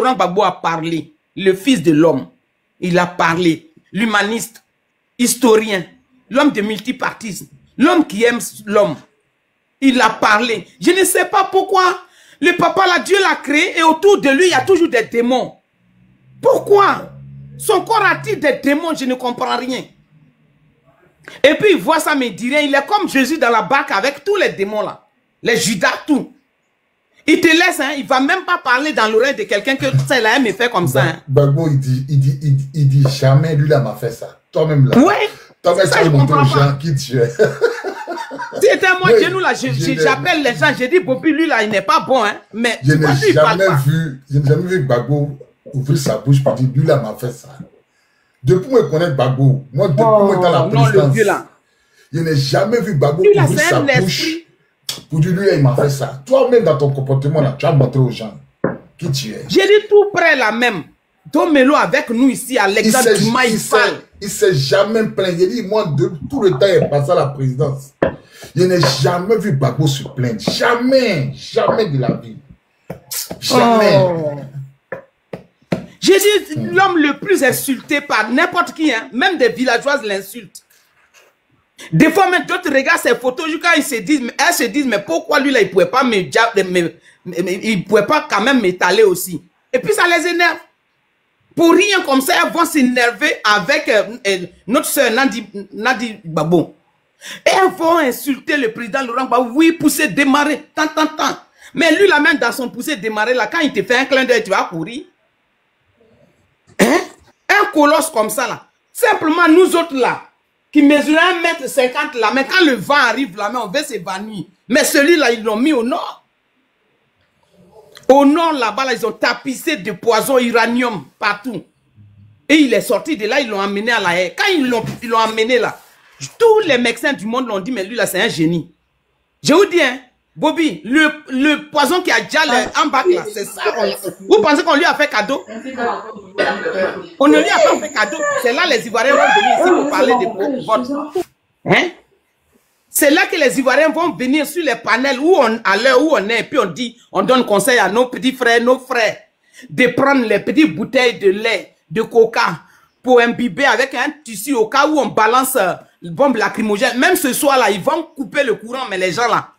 Laurent Gbagbo a parlé, le fils de l'homme, il a parlé, l'humaniste, historien, l'homme de multipartisme, l'homme qui aime l'homme. Il a parlé. Je ne sais pas pourquoi le papa là, Dieu l'a créé et autour de lui, il y a toujours des démons. Pourquoi? Son corps a-t-il des démons? Je ne comprends rien. Et puis il voit ça, mais il dit rien. Il est comme Jésus dans la barque avec tous les démons là. Les Judas, tout. Il te laisse, hein, il ne va même pas parler dans l'oreille de quelqu'un que ça là me fait comme ça. Hein. Gbagbo, il dit jamais lui là m'a fait ça. Toi-même là. Oui. Toi-même tu as montré aux gens qui tu es. Si c'était moi, oui, nous là, j'appelle les gens, j'ai dit Bobby, lui là, il n'est pas bon, hein. Mais je n'ai jamais vu Gbagbo ouvrir sa bouche pour dire lui là m'a fait ça. Depuis moi je connais Gbagbo, moi depuis moi dans la présidence, je n'ai jamais vu Gbagbo ouvrir sa bouche pour dire lui là il m'a fait ça. Toi-même dans ton comportement là, tu as montré aux gens qui tu es. J'ai dit tout près là même. Domelo avec nous ici à l'exemple du Maïfal. Il ne s'est jamais plaint. Il dit moi tout le temps il est passé à la présidence. Je n'ai jamais vu Gbagbo se plaindre. Jamais. Jamais de la vie. Jamais. Oh. J'ai dit l'homme le plus insulté par n'importe qui, hein, même des villageoises l'insultent. Des fois, même d'autres regardent ces photos, quand elles se disent, mais pourquoi lui là, il ne pouvait pas il pouvait pas quand même m'étaler aussi. Et puis ça les énerve. Pour rien comme ça, elles vont s'énerver avec notre soeur Nadi Gbagbo. Et elles vont insulter le président Laurent Gbagbo. Oui, pousser, démarrer, tant. Mais lui, là même dans son pousser, démarrer, là, quand il te fait un clin d'œil, tu vas courir. Hein? Un colosse comme ça, là. Simplement, nous autres, là, qui mesurent 1,50 m, là, mais quand le vent arrive, là, mais on veut s'évanouir. Mais celui-là, ils l'ont mis au nord. Au nord, là-bas, là, ils ont tapissé de poison uranium partout. Et il est sorti de là, ils l'ont amené à la haie. Quand ils l'ont amené là, tous les médecins du monde l'ont dit, mais lui là, c'est un génie. Je vous dis, hein, Bobby, le poison qui a déjà en bas là, c'est ça. Vous pensez qu'on lui a fait cadeau? On ne lui a pas fait cadeau. C'est là les Ivoiriens vont venir ici pour parler de vote. Hein? C'est là que les Ivoiriens vont venir sur les panels à l'heure où on est, et puis on dit, on donne conseil à nos petits frères, nos frères, de prendre les petites bouteilles de lait, de coca, pour imbiber avec un tissu au cas où on balance bombe lacrymogène. Même ce soir-là, ils vont couper le courant, mais les gens là,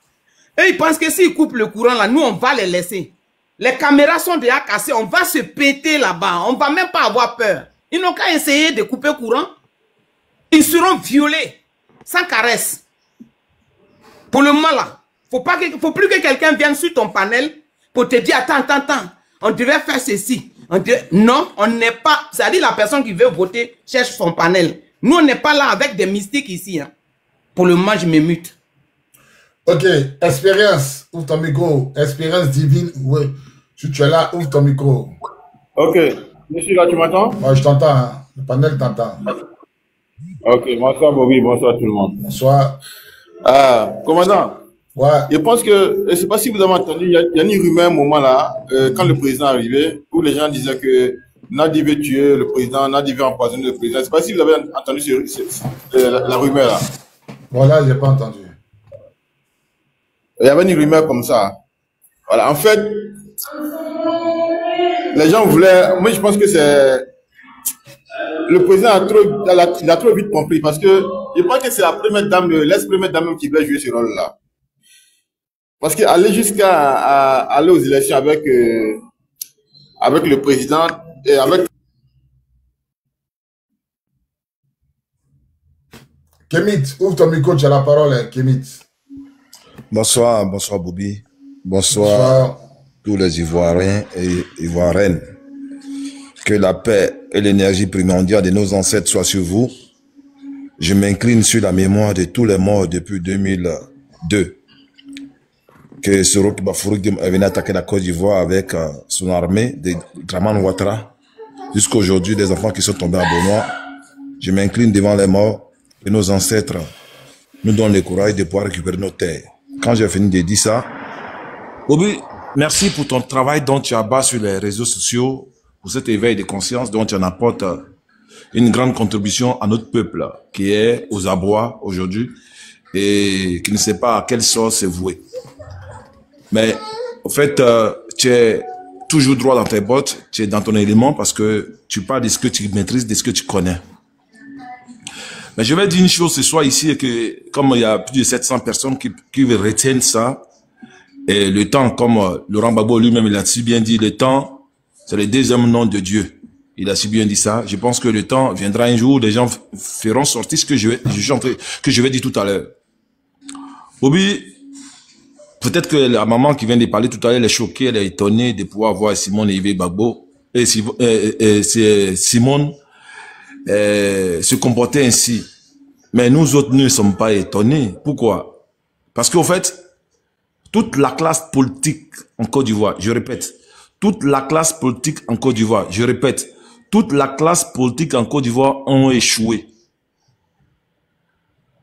eux, ils pensent que s'ils coupent le courant là, nous, on va les laisser. Les caméras sont déjà cassées, on va se péter là-bas, on va même pas avoir peur. Ils n'ont qu'à essayer de couper le courant. Ils seront violés, sans caresse. Pour le moment là, faut plus que quelqu'un vienne sur ton panel pour te dire, attends, on devait faire ceci. Non, on n'est pas, c'est-à-dire la personne qui veut voter cherche son panel. Nous, on n'est pas là avec des mystiques ici. Hein. Pour le moment, je me mute. Ok, expérience, ouvre ton micro. Expérience divine, oui. Si tu es là, ouvre ton micro. Ok, je suis là, tu m'entends? Moi, je t'entends, hein. Le panel t'entend. Ok, bonsoir Bobby, bonsoir tout le monde. Bonsoir. Commandant, ouais. Je pense que, je ne sais pas si vous avez entendu, il y a une rumeur un moment là, quand le président est arrivé, où les gens disaient que Nadi veut tuer le président, Nadi veut empoisonner le président. Je ne sais pas si vous avez entendu la rumeur là. Bon là, je n'ai pas entendu. Il y avait une rumeur comme ça. Voilà, en fait, les gens voulaient, moi je pense que c'est, le président il a trop vite compris parce que je pense que c'est la première dame, l'ex-première dame qui doit jouer ce rôle-là. Parce qu'aller jusqu'à aller aux élections avec le président et avec... Kemit, ouvre ton micro, tu as la parole, hein, Kemit. Bonsoir Bobby. Bonsoir tous les Ivoiriens et Ivoiriennes. Que la paix et l'énergie primordiale de nos ancêtres soient sur vous. Je m'incline sur la mémoire de tous les morts depuis 2002. Que Soroki Bafourouk est venu attaquer la Côte d'Ivoire avec son armée de Draman Ouattara. Jusqu'à aujourd'hui, des enfants qui sont tombés à Benoît. Je m'incline devant les morts et nos ancêtres nous donnent le courage de pouvoir récupérer nos terres. Quand j'ai fini de dire ça, Bobby, merci pour ton travail dont tu abats sur les réseaux sociaux, pour cet éveil de conscience dont tu en apportes une grande contribution à notre peuple qui est aux abois aujourd'hui et qui ne sait pas à quelle sorte se vouer. Mais, au fait, tu es toujours droit dans tes bottes, tu es dans ton élément parce que tu parles de ce que tu maîtrises, de ce que tu connais. Mais je vais dire une chose ce soir ici, que comme il y a plus de 700 personnes qui retiennent ça, et le temps, comme Laurent Gbagbo lui-même, il a si bien dit, le temps, c'est le deuxième nom de Dieu. Il a si bien dit ça. Je pense que le temps viendra un jour où les gens feront sortir ce que je vais dire tout à l'heure. Bobby, peut-être que la maman qui vient de parler tout à l'heure, elle est choquée, elle est étonnée de pouvoir voir Simone et Yves Gbagbo et Simone se comporter ainsi. Mais nous autres, nous ne sommes pas étonnés. Pourquoi? Parce qu'au fait, toute la classe politique en Côte d'Ivoire, je répète, toute la classe politique en Côte d'Ivoire, je répète, toute la classe politique en Côte d'Ivoire ont échoué.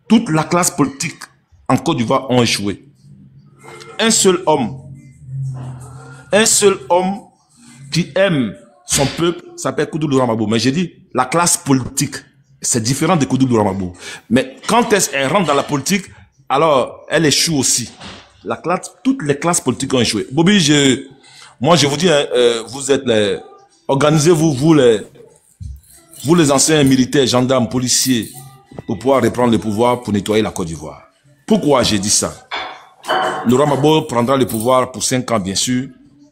Toute la classe politique en Côte d'Ivoire ont échoué. Un seul homme qui aime son peuple s'appelle Koudou Laurent Gbagbo. Mais j'ai dit, la classe politique, c'est différent de Koudou Laurent Gbagbo. Mais quand elle rentre dans la politique, alors elle échoue aussi. Toutes les classes politiques ont échoué. Bobby, moi je vous dis, vous êtes organisez-vous, vous les anciens militaires, gendarmes, policiers, pour pouvoir reprendre le pouvoir pour nettoyer la Côte d'Ivoire. Pourquoi j'ai dit ça? Laurent Gbagbo prendra le pouvoir pour 5 ans, bien sûr,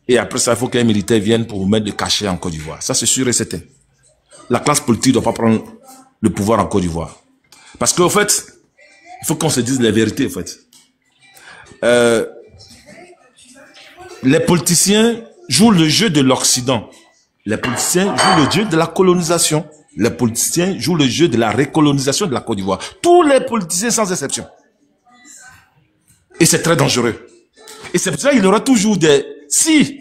et après ça, il faut qu'un militaire vienne pour vous mettre le cachet en Côte d'Ivoire. Ça, c'est sûr et certain. La classe politique ne doit pas prendre le pouvoir en Côte d'Ivoire. Parce qu'au fait, il faut qu'on se dise la vérité, en fait. Les politiciens jouent le jeu de l'Occident. Les politiciens jouent le jeu de la colonisation. Les politiciens jouent le jeu de la récolonisation de la Côte d'Ivoire. Tous les politiciens sans exception. Et c'est très dangereux. Et c'est pour ça qu'il y aura toujours si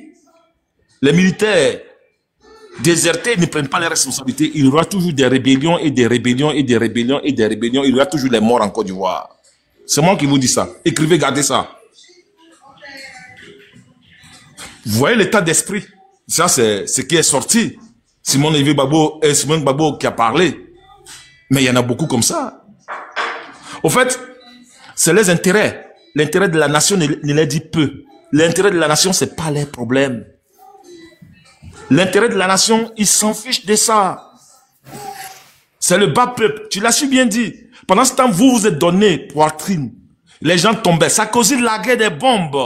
les militaires désertés ne prennent pas les responsabilités, il y aura toujours des rébellions et des rébellions et des rébellions et des rébellions. Il y aura toujours les morts en Côte d'Ivoire. C'est moi qui vous dis ça. Écrivez, gardez ça. Vous voyez l'état d'esprit. Ça, c'est ce qui est sorti. Simone Gbagbo qui a parlé. Mais il y en a beaucoup comme ça. Au fait, c'est les intérêts. L'intérêt de la nation ne les dit peu. L'intérêt de la nation, c'est pas les problèmes. L'intérêt de la nation, ils s'en fichent de ça. C'est le bas peuple. Tu l'as su bien dit. Pendant ce temps, vous êtes donné poitrine. Les gens tombaient. Ça a causé la guerre des bombes.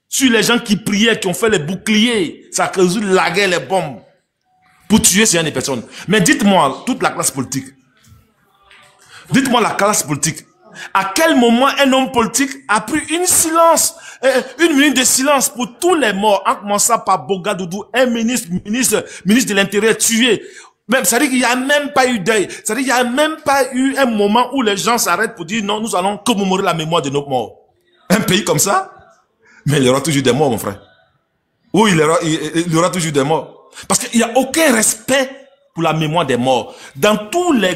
Sur les gens qui priaient, qui ont fait les boucliers. Ça a causé la guerre des bombes. Pour tuer ces personnes. Mais dites-moi, toute la classe politique. Dites-moi la classe politique. À quel moment un homme politique a pris une minute de silence pour tous les morts, en commençant par Bogadoudou, un ministre de l'Intérieur tué. Même, ça veut dire qu'il n'y a même pas eu deuil. Ça veut dire qu'il n'y a même pas eu un moment où les gens s'arrêtent pour dire non, nous allons commémorer la mémoire de nos morts. Un pays comme ça, mais il y aura toujours des morts, mon frère. Oui, il y aura toujours des morts. Parce qu'il n'y a aucun respect pour la mémoire des morts. Dans tout le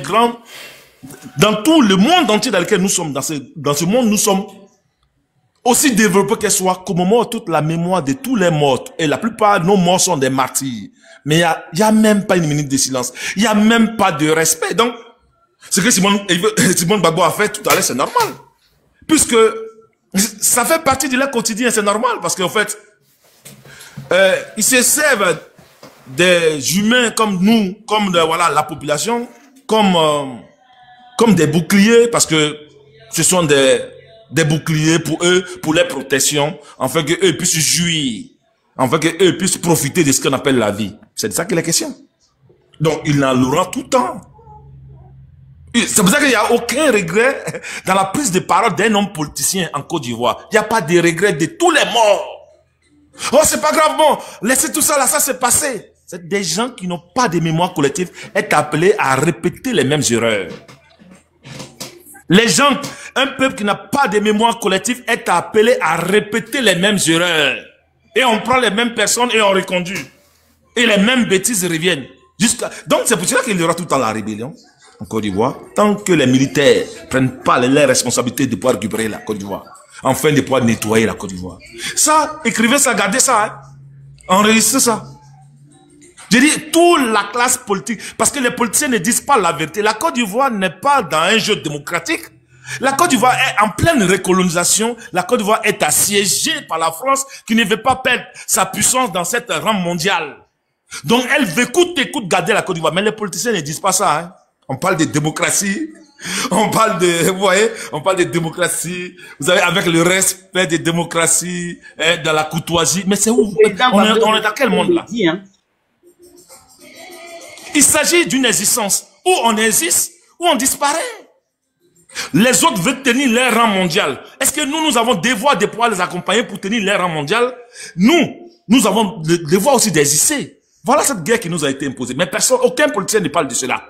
monde entier dans lequel nous sommes, dans ce monde, nous sommes aussi développés qu'elle soit, commémore toute la mémoire de tous les morts. Et la plupart de nos morts sont des martyrs. Mais il y a même pas une minute de silence. Il n'y a même pas de respect. Donc, ce que Simone Gbagbo a fait tout à l'heure, c'est normal. Puisque ça fait partie de leur quotidien, c'est normal. Parce qu'en fait, ils se servent des humains comme nous, comme la population, comme des boucliers, parce que ce sont des boucliers pour eux, pour leur protection, afin qu'eux puissent jouir, afin qu'eux puissent profiter de ce qu'on appelle la vie. C'est de ça qu'il est question. Donc, il en aura tout le temps. C'est pour ça qu'il n'y a aucun regret dans la prise de parole d'un homme politicien en Côte d'Ivoire. Il n'y a pas de regret de tous les morts. Oh, c'est pas grave, bon, laissez tout ça là, ça s'est passé. C'est des gens qui n'ont pas de mémoire collective, est appelés à répéter les mêmes erreurs. Les gens, un peuple qui n'a pas de mémoire collective est appelé à répéter les mêmes erreurs. Et on prend les mêmes personnes et on reconduit. Et les mêmes bêtises reviennent. Donc c'est pour cela qu'il y aura tout le temps la rébellion en Côte d'Ivoire. Tant que les militaires ne prennent pas les responsabilités de pouvoir récupérer la Côte d'Ivoire. Enfin de pouvoir nettoyer la Côte d'Ivoire. Ça, écrivez ça, gardez ça. Hein. Enregistrez ça. Je dis toute la classe politique, parce que les politiciens ne disent pas la vérité. La Côte d'Ivoire n'est pas dans un jeu démocratique. La Côte d'Ivoire est en pleine recolonisation. La Côte d'Ivoire est assiégée par la France qui ne veut pas perdre sa puissance dans cette rampe mondiale. Donc elle veut coûte et coûte garder la Côte d'Ivoire. Mais les politiciens ne disent pas ça. Hein. On parle de démocratie. On parle de, vous voyez, on parle de démocratie. Vous avez avec le respect des démocraties, dans la courtoisie. Mais c'est où? On est dans quel monde là? Il s'agit d'une existence. Où on existe, où on disparaît. Les autres veulent tenir leur rang mondial. Est-ce que nous avons devoir de pouvoir les accompagner pour tenir leur rang mondial? Nous avons le devoir aussi d'exister. Voilà cette guerre qui nous a été imposée. Mais personne, aucun politicien ne parle de cela.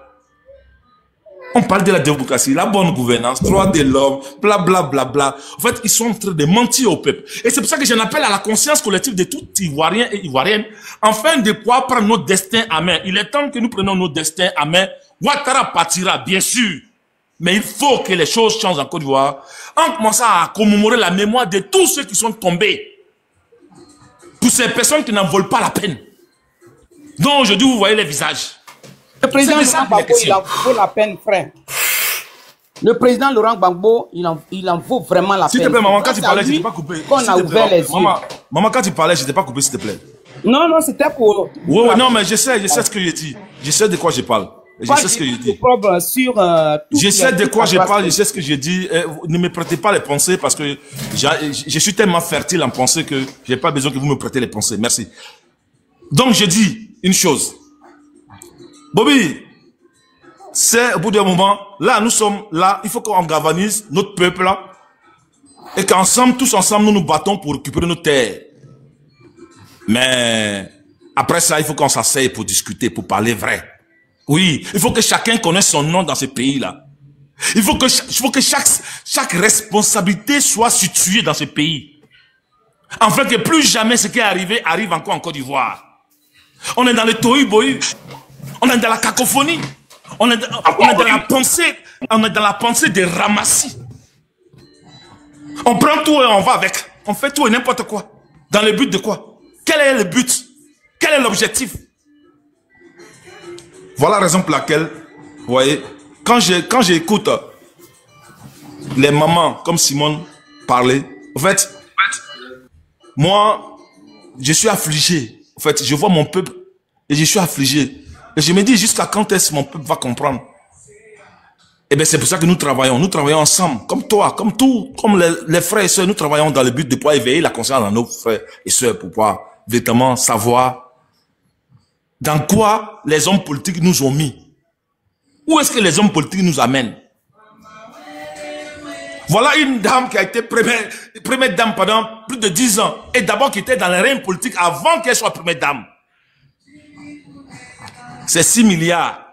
On parle de la démocratie, la bonne gouvernance, droit de l'homme, bla bla bla bla. En fait, ils sont en train de mentir au peuple. Et c'est pour ça que j'en appelle à la conscience collective de tout Ivoirien et Ivoirienne, afin de pouvoir prendre notre destin à main. Il est temps que nous prenions notre destin à main. Ouattara partira, bien sûr. Mais il faut que les choses changent en Côte d'Ivoire. On commence à commémorer la mémoire de tous ceux qui sont tombés. Pour ces personnes qui n'en volent pas la peine. Donc aujourd'hui, vous voyez les visages. Le président Laurent Gbagbo, il en vaut la peine, frère. Le président Laurent Gbagbo, il en vaut vraiment la peine. S'il te plaît, maman, quand tu parlais, je t'ai pas coupé. Qu'on a ouvert les yeux. Maman, quand tu parlais, je t'ai pas coupé, s'il te plaît. Non, non, c'était pour... Oui, non, mais je sais ce que je dis. Je sais de quoi je parle. Je sais ce que je dis. Je sais de quoi je parle, je sais ce que je dis. Ne me prêtez pas les pensées parce que je suis tellement fertile en pensée que je n'ai pas besoin que vous me prêtez les pensées. Merci. Donc, je dis une chose. Bobby, c'est au bout d'un moment, là, nous sommes là, il faut qu'on galvanise notre peuple là, et qu'ensemble, tous ensemble, nous nous battons pour récupérer nos terres. Mais, après ça, il faut qu'on s'asseye pour discuter, pour parler vrai. Oui, il faut que chacun connaisse son nom dans ce pays-là. Il faut que chaque responsabilité soit située dans ce pays. Afin que plus jamais ce qui est arrivé arrive encore en Côte d'Ivoire. On est dans le tohu-bohu. On est dans la cacophonie. On est dans la pensée. On est dans la pensée de ramassis. On prend tout et on va avec. On fait tout et n'importe quoi. Dans le but de quoi? Quel est le but? Quel est l'objectif? Voilà la raison pour laquelle, vous voyez, quand j'écoute les mamans comme Simone parler, en fait, moi, je suis affligé. En fait, je vois mon peuple et je suis affligé. Et je me dis, jusqu'à quand est-ce que mon peuple va comprendre? Eh bien, c'est pour ça que nous travaillons ensemble, comme toi, comme les frères et sœurs, nous travaillons dans le but de pouvoir éveiller la conscience de nos frères et sœurs pour pouvoir véritablement savoir dans quoi les hommes politiques nous ont mis. Où est-ce que les hommes politiques nous amènent? Voilà une dame qui a été première dame pendant plus de 10 ans. Et d'abord qui était dans les règnes politiques avant qu'elle soit première dame. C'est 6 milliards.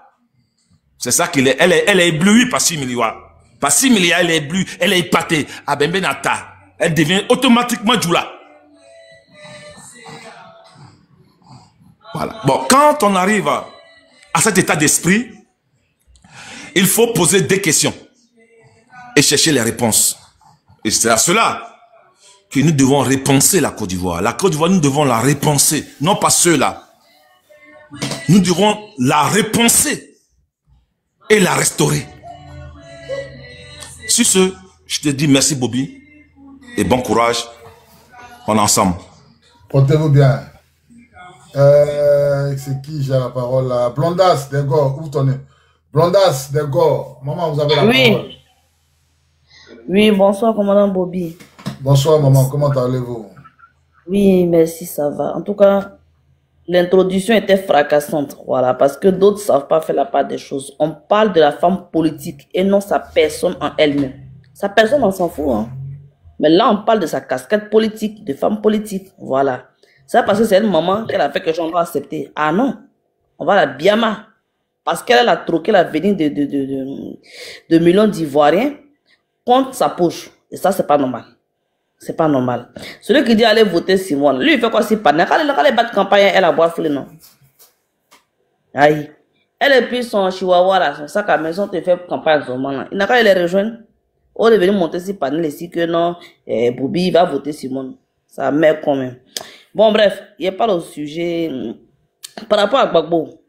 C'est ça qu'elle est. Elle est éblouie par 6 milliards. Par 6 milliards, elle est éblouie. Elle est épatée. À Bembenata. Elle devient automatiquement Djoula. Voilà. Bon, quand on arrive à cet état d'esprit, il faut poser des questions et chercher les réponses. Et c'est à cela que nous devons repenser la Côte d'Ivoire. La Côte d'Ivoire, nous devons la repenser, non pas ceux-là. Nous devons la repenser et la restaurer. Sur ce, je te dis merci Bobby et bon courage. On est ensemble. Portez-vous bien. C'est qui j'ai la parole là? Blondas Degor, où t'en es? Blondas Degor, maman, vous avez la parole. Oui, bonsoir, commandant Bobby. Bonsoir, maman, comment allez-vous? Oui, merci, ça va. En tout cas, l'introduction était fracassante, voilà, parce que d'autres ne savent pas faire la part des choses. On parle de la femme politique et non sa personne en elle-même. Sa personne, on s'en fout, hein. Mais là, on parle de sa casquette politique, de femme politique, voilà. C'est parce que c'est une maman qu'elle a fait que j'en dois accepter. Ah non, on va la biama. Parce qu'elle a troqué l'avenir de millions d'Ivoiriens contre sa poche. Et ça, c'est pas normal. C'est pas normal. Celui qui dit aller voter Simone, lui, il fait quoi si pas? Quand elle bat campagne, elle a boiflé, non? Aïe. Elle et puis son chihuahua, là, son sac à maison, te fait campagne à ce moment-là. Il n'a qu'à les rejoindre. On est venu monter si panel ici que non, Bobby va voter Simone. Ça met quand même. Bon, bref, il n'y a pas le sujet. Par rapport à Gbagbo,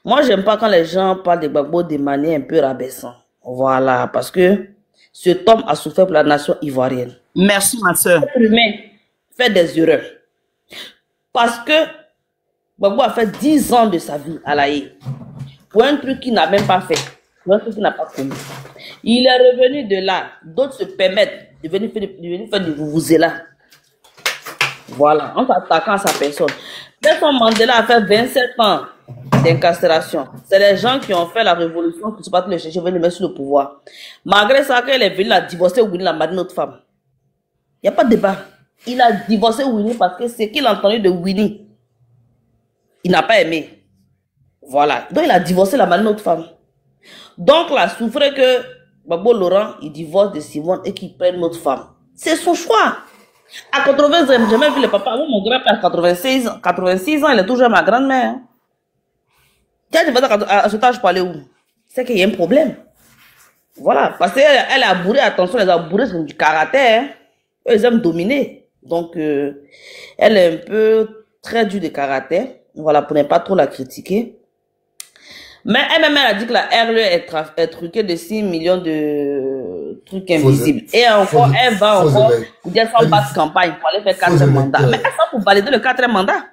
moi, j'aime pas quand les gens parlent de Gbagbo de manière un peu rabaissante. Voilà, parce que Cet homme a souffert pour la nation ivoirienne. Merci, ma soeur. L'être humain fait des erreurs. Parce que Gbagbo a fait 10 ans de sa vie à la haie. Pour un truc qu'il n'a même pas fait. Pour un truc qu'il n'a pas commis. Il est revenu de là. D'autres se permettent de venir faire du vuvuzela. Voilà, en s'attaquant à sa personne. Nelson Mandela a fait 27 ans d'incarcération. C'est les gens qui ont fait la révolution qui se battent le chercher, veulent le mettre sur le pouvoir. Malgré ça, quand il est venu, il a divorcé Winnie, il a marié notre femme. Il n'y a pas de débat. Il a divorcé Winnie parce que ce qu'il a entendu de Winnie, il n'a pas aimé. Voilà. Donc il a divorcé, il a marié notre femme. Donc là, souffrait que Gbagbo Laurent, il divorce de Simone et qu'il prenne notre femme. C'est son choix. À 80 ans, j'ai jamais vu le papa. Moi, mon grand-père a 86 ans, il est toujours ma grand-mère. Tiens, tu vas à ce temps, je peux aller où? C'est qu'il y a un problème. Voilà. Parce qu'elle a bourré, attention, les a bourrés sont du karaté. Hein. Eux, ils aiment dominer. Donc, elle est un peu très dure de karaté. Voilà, pour ne pas trop la critiquer. Mais elle-même, elle a dit que la RLE est truquée de 6 millions de trucs invisibles. Et encore, elle va encore dire son bas de campagne pour aller faire 4 mandats. Mais elle va pour valider le 4e mandat.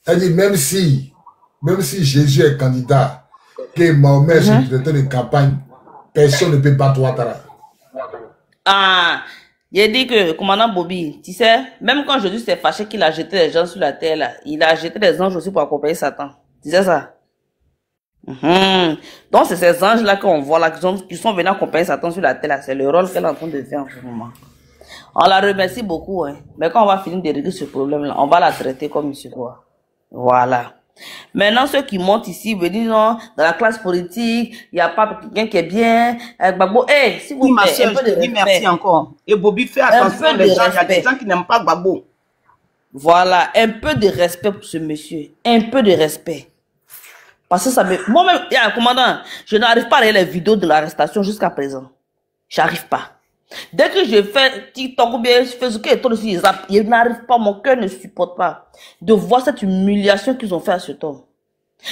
Elle dit, même si Jésus est candidat, que Mahomet est directeur de campagne, personne ne peut battre Ouattara. Ah, il a dit que, commandant Bobby, tu sais, même quand Jésus s'est fâché qu'il a jeté les gens sur la terre, là, il a jeté les anges aussi pour accompagner Satan. Tu sais ça? Donc, c'est ces anges-là qu'on voit là, qui sont venus accompagner Satan sur la terre. C'est le rôle qu'elle est en train de faire en ce moment. On la remercie beaucoup. Hein. Mais quand on va finir de régler ce problème-là, on va la traiter comme il se doit. Voilà. Maintenant, ceux qui montent ici, vous disent non, dans la classe politique, il n'y a pas quelqu'un qui est bien. Gbagbo, si vous plaît, un peu de respect. Merci encore. Et Bobby, fais attention, les gens, il y a des gens qui n'aiment pas Gbagbo. Voilà, un peu de respect pour ce monsieur. Un peu de respect. Parce que ça me... Moi-même, commandant, je n'arrive pas à regarder les vidéos de l'arrestation jusqu'à présent. J'arrive pas. Dès que je fais TikTok ou bien Facebook et tout aussi, je n'arrive pas, mon cœur ne supporte pas de voir cette humiliation qu'ils ont fait à cet homme.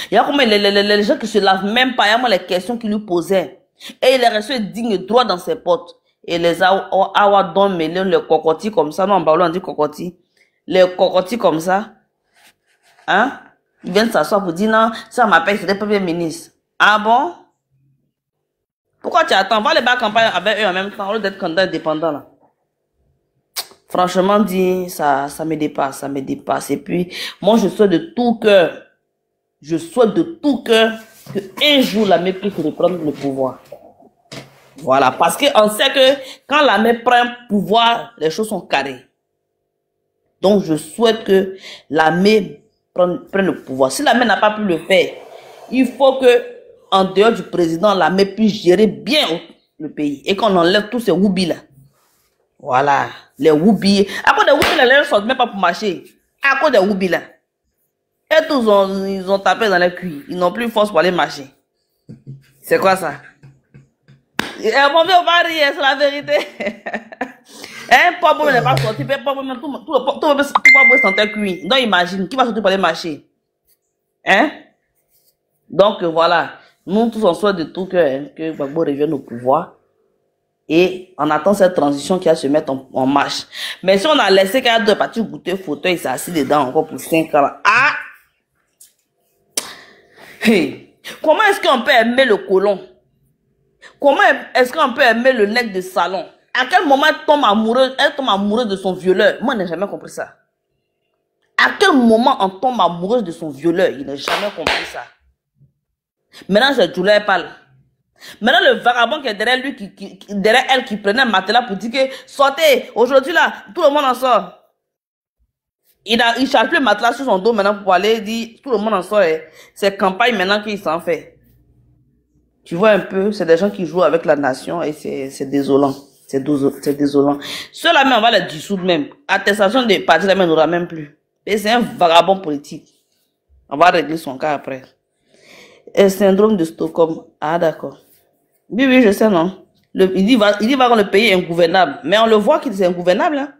Il y a combien les gens qui se lavent même pas, il y a moi les questions qu'ils lui posaient. Et il est resté digne droit dans ses potes. Et les awadons mêlés, les cocotis comme ça, non, en Baoulou on dit cocotis. Les cocotis comme ça. Hein? Ils viennent s'asseoir pour dire non, ça m'appelle, c'est le premier ministre. Ah bon? Pourquoi tu attends? Va les battre campagne avec eux en même temps, au lieu d'être candidat indépendant là. Franchement dit, ça me dépasse, ça me dépasse. Et puis, moi je souhaite de tout cœur, que un jour l'armée puisse reprendre le pouvoir. Voilà, parce qu'on sait que quand l'armée prend le pouvoir, les choses sont carrées. Donc je souhaite que l'armée prenne le pouvoir. Si l'armée n'a pas pu le faire, il faut que, en dehors du président, l'armée puisse gérer bien le pays et qu'on enlève tous ces woubis là. Voilà, les woubis. À cause des woubis là, les gens ne sortent même pas pour marcher. À cause des woubis là. Et tous ils ont tapé dans les cuits. Ils n'ont plus force pour aller marcher. C'est quoi ça? Mon vieux, on va rire, c'est la vérité. Un pauvre n'est pas sorti, tout le monde est sentait cuit. Donc imagine, qui va sortir pour aller marcher? Hein? Donc voilà, nous tous on souhaite de tout cœur que Gbagbo revienne au pouvoir. Et on attend cette transition qui va se mettre en marche. Mais si on a laissé quelqu'un de partir goûter fauteuil, il s'est assis dedans encore pour 5 ans. Ah! Hey! Comment est-ce qu'on peut aimer le colon? Comment est-ce qu'on peut aimer le nègre de salon? À quel moment elle tombe amoureuse de son violeur? Moi, je n'ai jamais compris ça. À quel moment on tombe amoureuse de son violeur? Il n'a jamais compris ça. Maintenant, c'est Djoula qui parle. Maintenant, le vagabond qui est derrière lui, derrière elle, qui prenait un matelas pour dire que sortez, aujourd'hui là, tout le monde en sort. Il charge plus le matelas sur son dos maintenant pour aller dire tout le monde en sort. C'est campagne maintenant qu'il s'en fait. Tu vois un peu, c'est des gens qui jouent avec la nation et c'est désolant. C'est désolant. Ceux-là même, on va les dissoudre même. Attestation de parti, là même, n'aura même plus. Et c'est un vagabond politique. On va régler son cas après. Et syndrome de Stockholm. Ah, d'accord. Oui, oui, je sais, non. Il dit va que le pays est ingouvernable. Mais on le voit qu'il est ingouvernable, hein.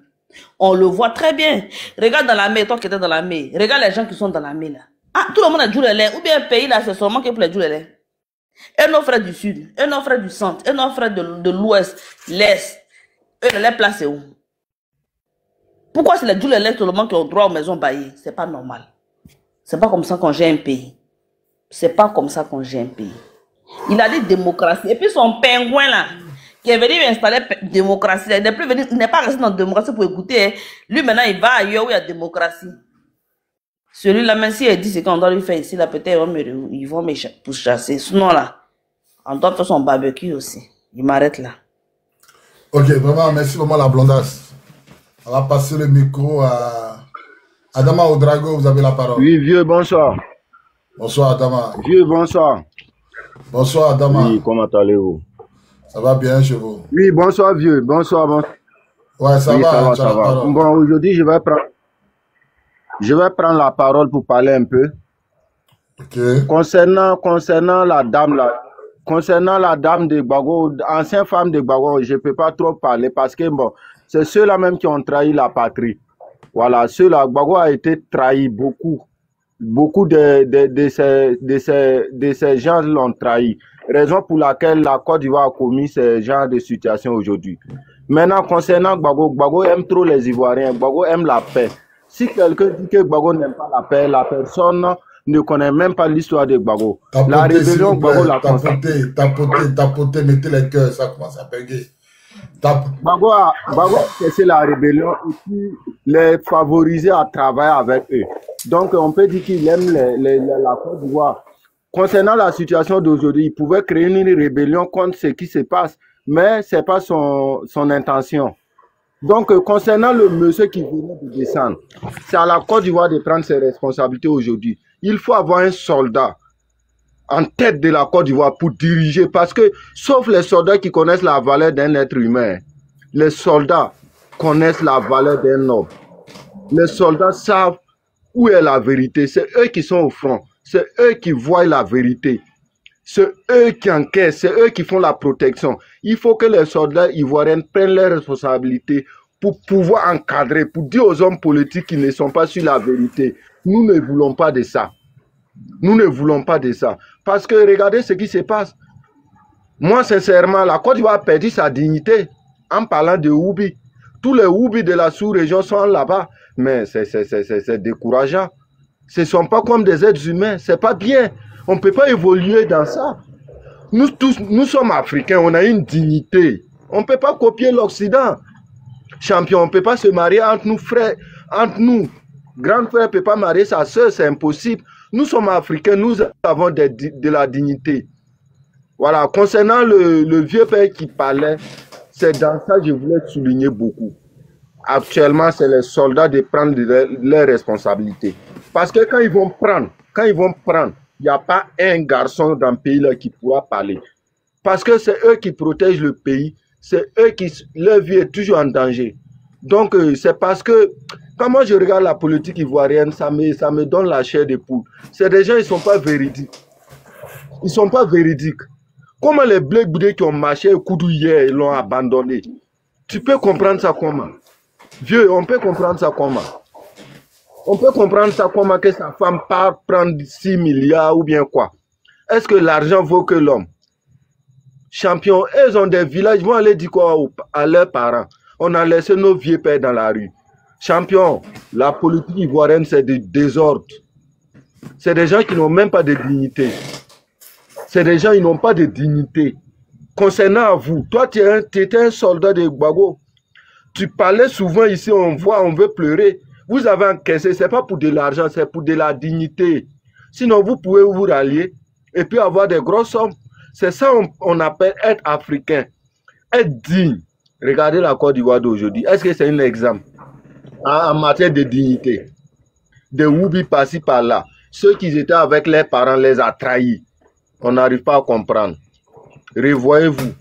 On le voit très bien. Regarde dans l'armée, toi qui étais dans l'armée. Regarde les gens qui sont dans l'armée, là. Ah, tout le monde a joué les lait. Ou bien un pays, là, c'est seulement que pour les jouer les lait. Et nos frères du sud, et nos frères du centre, et nos frères de l'ouest, l'est, eux, les places où? Pourquoi c'est les Djoulé seulement qui ont droit aux maisons baillées? C'est pas normal. C'est pas comme ça qu'on gère un pays. C'est pas comme ça qu'on gère un pays. Il a dit démocratie. Et puis son pingouin là, qui est venu installer démocratie, il n'est plus venu, il n'est pas resté dans la démocratie pour écouter. Hein. Lui maintenant il va ailleurs où il y a démocratie. Celui-là, même s'il dit ce qu'on doit lui faire ici, là peut-être ils vont me chasser. Sinon là, on doit faire son barbecue aussi. Il m'arrête là. Ok, vraiment, merci vraiment la blondasse. On va passer le micro à Adama Ouedraogo, vous avez la parole. Oui, vieux, bonsoir. Bonsoir Adama. Vieux, bonsoir. Bonsoir Adama. Oui, comment allez-vous? Ça va bien chez vous? Oui, bonsoir vieux, bonsoir. Ouais, ça oui, va. Ça va. Bon, aujourd'hui, je vais prendre la parole pour parler un peu. Ok. Concernant la dame là, concernant la dame de Gbagbo, ancienne femme de Gbagbo, je ne peux pas trop parler parce que bon, c'est ceux-là même qui ont trahi la patrie. Voilà, ceux-là, Gbagbo a été trahi beaucoup. Beaucoup de ces gens l'ont trahi. Raison pour laquelle la Côte d'Ivoire a commis ce genre de situation aujourd'hui. Maintenant, concernant Gbagbo, Gbagbo aime trop les Ivoiriens. Gbagbo aime la paix. Si quelqu'un dit que Gbagbo n'aime pas la paix, la personne ne connaît même pas l'histoire de Gbagbo. La rébellion, Gbagbo l'a constatée. Tapoter, mettez les cœurs, ça commence à péguer. Gbagbo a cassé la rébellion et puis les favoriser à travailler avec eux. Donc, on peut dire qu'il aime la Côte d'Ivoire. Concernant la situation d'aujourd'hui, il pouvait créer une rébellion contre ce qui se passe, mais ce n'est pas son intention. Donc, concernant le monsieur qui venait de descendre, c'est à la Côte d'Ivoire de prendre ses responsabilités aujourd'hui. Il faut avoir un soldat en tête de la Côte d'Ivoire pour diriger, parce que, sauf les soldats qui connaissent la valeur d'un être humain, les soldats connaissent la valeur d'un homme. Les soldats savent où est la vérité. C'est eux qui sont au front. C'est eux qui voient la vérité. C'est eux qui enquêtent. C'est eux qui font la protection. Il faut que les soldats ivoiriens prennent leurs responsabilités pour pouvoir encadrer, pour dire aux hommes politiques qui ne sont pas sur la vérité. Nous ne voulons pas de ça. Nous ne voulons pas de ça. Parce que regardez ce qui se passe. Moi, sincèrement, la Côte d'Ivoire a perdu sa dignité en parlant de Woubi. Tous les Woubi de la sous-région sont là-bas. Mais c'est décourageant. Ce ne sont pas comme des êtres humains. Ce n'est pas bien. On ne peut pas évoluer dans ça. Nous tous, nous sommes Africains. On a une dignité. On ne peut pas copier l'Occident. Champion, on ne peut pas se marier entre nous, frères. Entre nous. Grand frère ne peut pas marier sa soeur. C'est impossible. Nous sommes Africains. Nous avons de la dignité. Voilà. Concernant le vieux père qui parlait, c'est dans ça que je voulais souligner beaucoup. Actuellement, c'est les soldats de prendre leurs responsabilités. Parce que quand ils vont prendre, il n'y a pas un garçon dans le pays là qui pourra parler. Parce que c'est eux qui protègent le pays. C'est eux qui, leur vie est toujours en danger. Donc, c'est parce que, quand moi je regarde la politique ivoirienne, ça me donne la chair de poule. C'est des gens, ils ne sont pas véridiques. Ils ne sont pas véridiques. Comment les Blé Boudé qui ont marché au Koudou hier, ils l'ont abandonné? Tu peux comprendre ça comment? Vieux, on peut comprendre ça comment? On peut comprendre ça comment que sa femme part prendre 6 milliards ou bien quoi? Est-ce que l'argent vaut que l'homme? Champion, ils ont des villages, ils vont aller dire quoi à leurs parents? On a laissé nos vieux pères dans la rue. Champion, la politique ivoirienne, c'est du désordre. C'est des gens qui n'ont même pas de dignité. C'est des gens qui n'ont pas de dignité. Concernant vous, toi, tu étais un soldat de Gbagbo. Tu parlais souvent ici, on voit, on veut pleurer. Vous avez encaissé, ce n'est pas pour de l'argent, c'est pour de la dignité. Sinon, vous pouvez vous rallier et puis avoir des grosses sommes. C'est ça qu'on appelle être africain. Être digne. Regardez la Côte d'Ivoire d'aujourd'hui. Est-ce que c'est un exemple en matière de dignité? Des Woubi par-ci par-là. Ceux qui étaient avec leurs parents les a trahis. On n'arrive pas à comprendre. Revoyez-vous.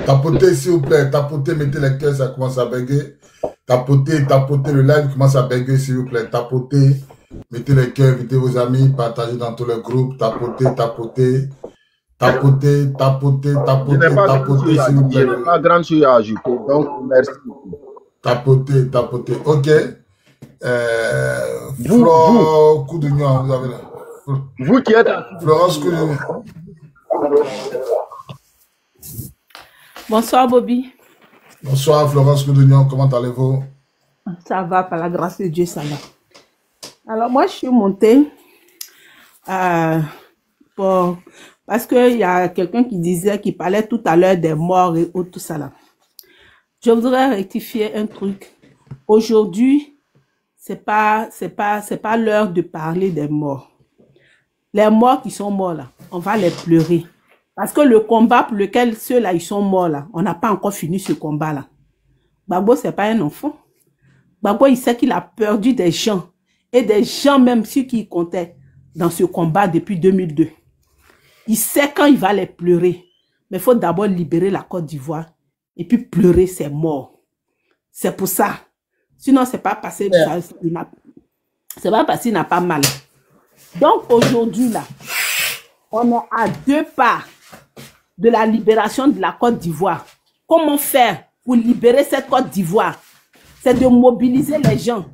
Tapotez s'il vous plaît, tapotez, mettez les cœurs, ça commence à béguer. Tapotez, le live commence à béguer s'il vous plaît. Tapotez, mettez les cœurs, invitez vos amis, partagez dans tous les groupes. Tapotez, s'il vous plaît. Je n'ai pas grand chose à ajouter, donc merci. Tapotez. Ok. Florence Coudignan, vous avez là. Vous qui êtes... Florence Coudignan. Bonsoir Bobby. Bonsoir Florence Coudignan, comment allez-vous? Ça va, par la grâce de Dieu, ça va. Alors moi, je suis montée parce qu'il y a quelqu'un qui disait, qui parlait tout à l'heure des morts et tout ça là. Je voudrais rectifier un truc. Aujourd'hui, c'est pas l'heure de parler des morts. Les morts qui sont morts là, on va les pleurer. Parce que le combat pour lequel ceux-là, ils sont morts là, on n'a pas encore fini ce combat là. Gbagbo, c'est pas un enfant. Gbagbo, il sait qu'il a perdu des gens. Et des gens même ceux qui comptaient dans ce combat depuis 2002. Il sait quand il va les pleurer. Mais il faut d'abord libérer la Côte d'Ivoire. Et puis pleurer ses morts. C'est pour ça. Sinon, c'est pas passé. C'est pas parce qu'il n'a pas mal. Donc aujourd'hui là, on est à 2 pas de la libération de la Côte d'Ivoire. Comment faire pour libérer cette Côte d'Ivoire? C'est de mobiliser les gens.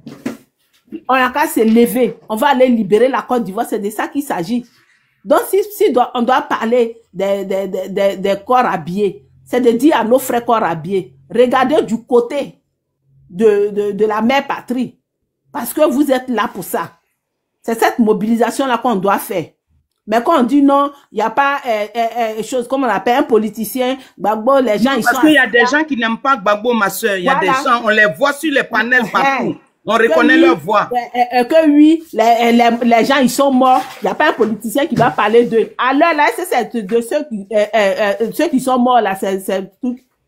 On n'a qu'à se lever. On va aller libérer la Côte d'Ivoire. C'est de ça qu'il s'agit. Donc, si on doit parler des corps habillés, c'est de dire à nos frères corps habillés, regardez du côté de la mère patrie. Parce que vous êtes là pour ça. C'est cette mobilisation-là qu'on doit faire. Mais quand on dit non, il n'y a pas chose comme on appelle un politicien, Gbagbo, les gens, ils sont... Parce qu'il y a des gens qui n'aiment pas Gbagbo, ma soeur. Il y a des gens, on les voit sur les panels partout. On reconnaît leur voix. Que oui, les gens, ils sont morts. Il n'y a pas un politicien qui va parler d'eux. Alors là, c'est de ceux qui sont morts là,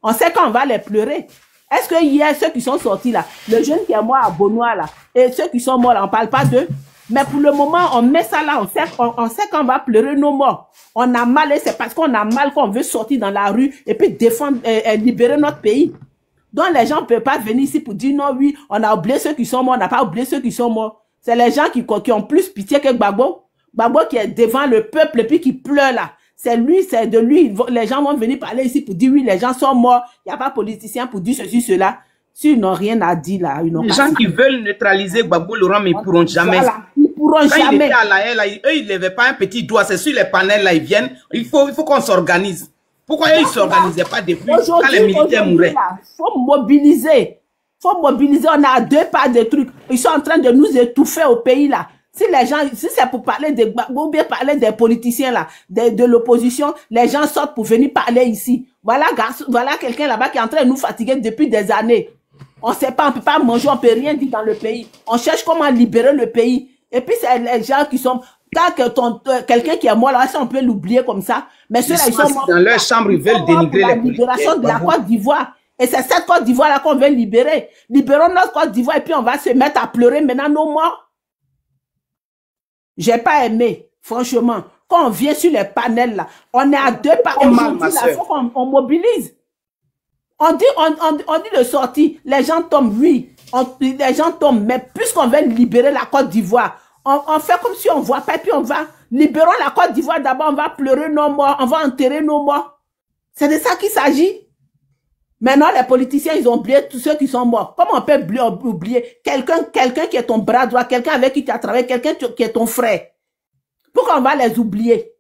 on sait qu'on va les pleurer. Est-ce qu'il y a ceux qui sont sortis là, le jeune qui est mort à Benoît là, et ceux qui sont morts là, on ne parle pas d'eux? Mais pour le moment, on met ça là, on sait qu'on va pleurer nos morts. On a mal et c'est parce qu'on a mal qu'on veut sortir dans la rue et puis défendre, libérer notre pays. Donc les gens ne peuvent pas venir ici pour dire non, oui, on a oublié ceux qui sont morts, on n'a pas oublié ceux qui sont morts. C'est les gens qui ont plus pitié que Gbagbo. Gbagbo qui est devant le peuple et puis qui pleure là. C'est lui, c'est de lui. Les gens vont venir parler ici pour dire oui, les gens sont morts. Il n'y a pas de politicien pour dire ceci, cela. S'ils n'ont rien à dire là, ils n'ont pas. Les gens qui veulent neutraliser Gbagbo Laurent, mais ils ne pourront jamais. Voilà. Ils pourront quand jamais. Il était à la haie, là, eux, ils ne levaient pas un petit doigt. C'est sur les panels là, ils viennent. Il faut qu'on s'organise. Pourquoi ils ne s'organisaient pas depuis quand les militaires mouraient? Il faut mobiliser. Faut mobiliser. On a 2 pas de trucs. Ils sont en train de nous étouffer au pays là. Si les gens, si c'est pour parler de ou bien parler des politiciens là, de l'opposition, les gens sortent pour venir parler ici. Voilà quelqu'un là-bas qui est en train de nous fatiguer depuis des années. On sait pas, on peut pas manger, on peut rien dire dans le pays. On cherche comment libérer le pays. Et puis c'est les gens qui sont, quand quelqu'un qui est mort là, ça on peut l'oublier comme ça. Mais ceux-là ils sont morts dans leur chambre, ils veulent dénigrer la libération de la Côte d'Ivoire. Et c'est cette Côte d'Ivoire là qu'on veut libérer. Libérons notre Côte d'Ivoire et puis on va se mettre à pleurer maintenant nos morts. J'ai pas aimé, franchement. Quand on vient sur les panels là, on est à 2 pas. Aujourd'hui là, il faut qu'on mobilise. On dit de sortir, les gens tombent, oui, les gens tombent, mais puisqu'on veut libérer la Côte d'Ivoire, on fait comme si on voit pas, puis on va, libérons la Côte d'Ivoire d'abord, on va pleurer nos morts, on va enterrer nos morts. C'est de ça qu'il s'agit. Maintenant, les politiciens, ils ont oublié tous ceux qui sont morts. Comment on peut oublier quelqu'un qui est ton bras droit, quelqu'un avec qui tu as travaillé, quelqu'un qui est ton frère? Pourquoi on va les oublier?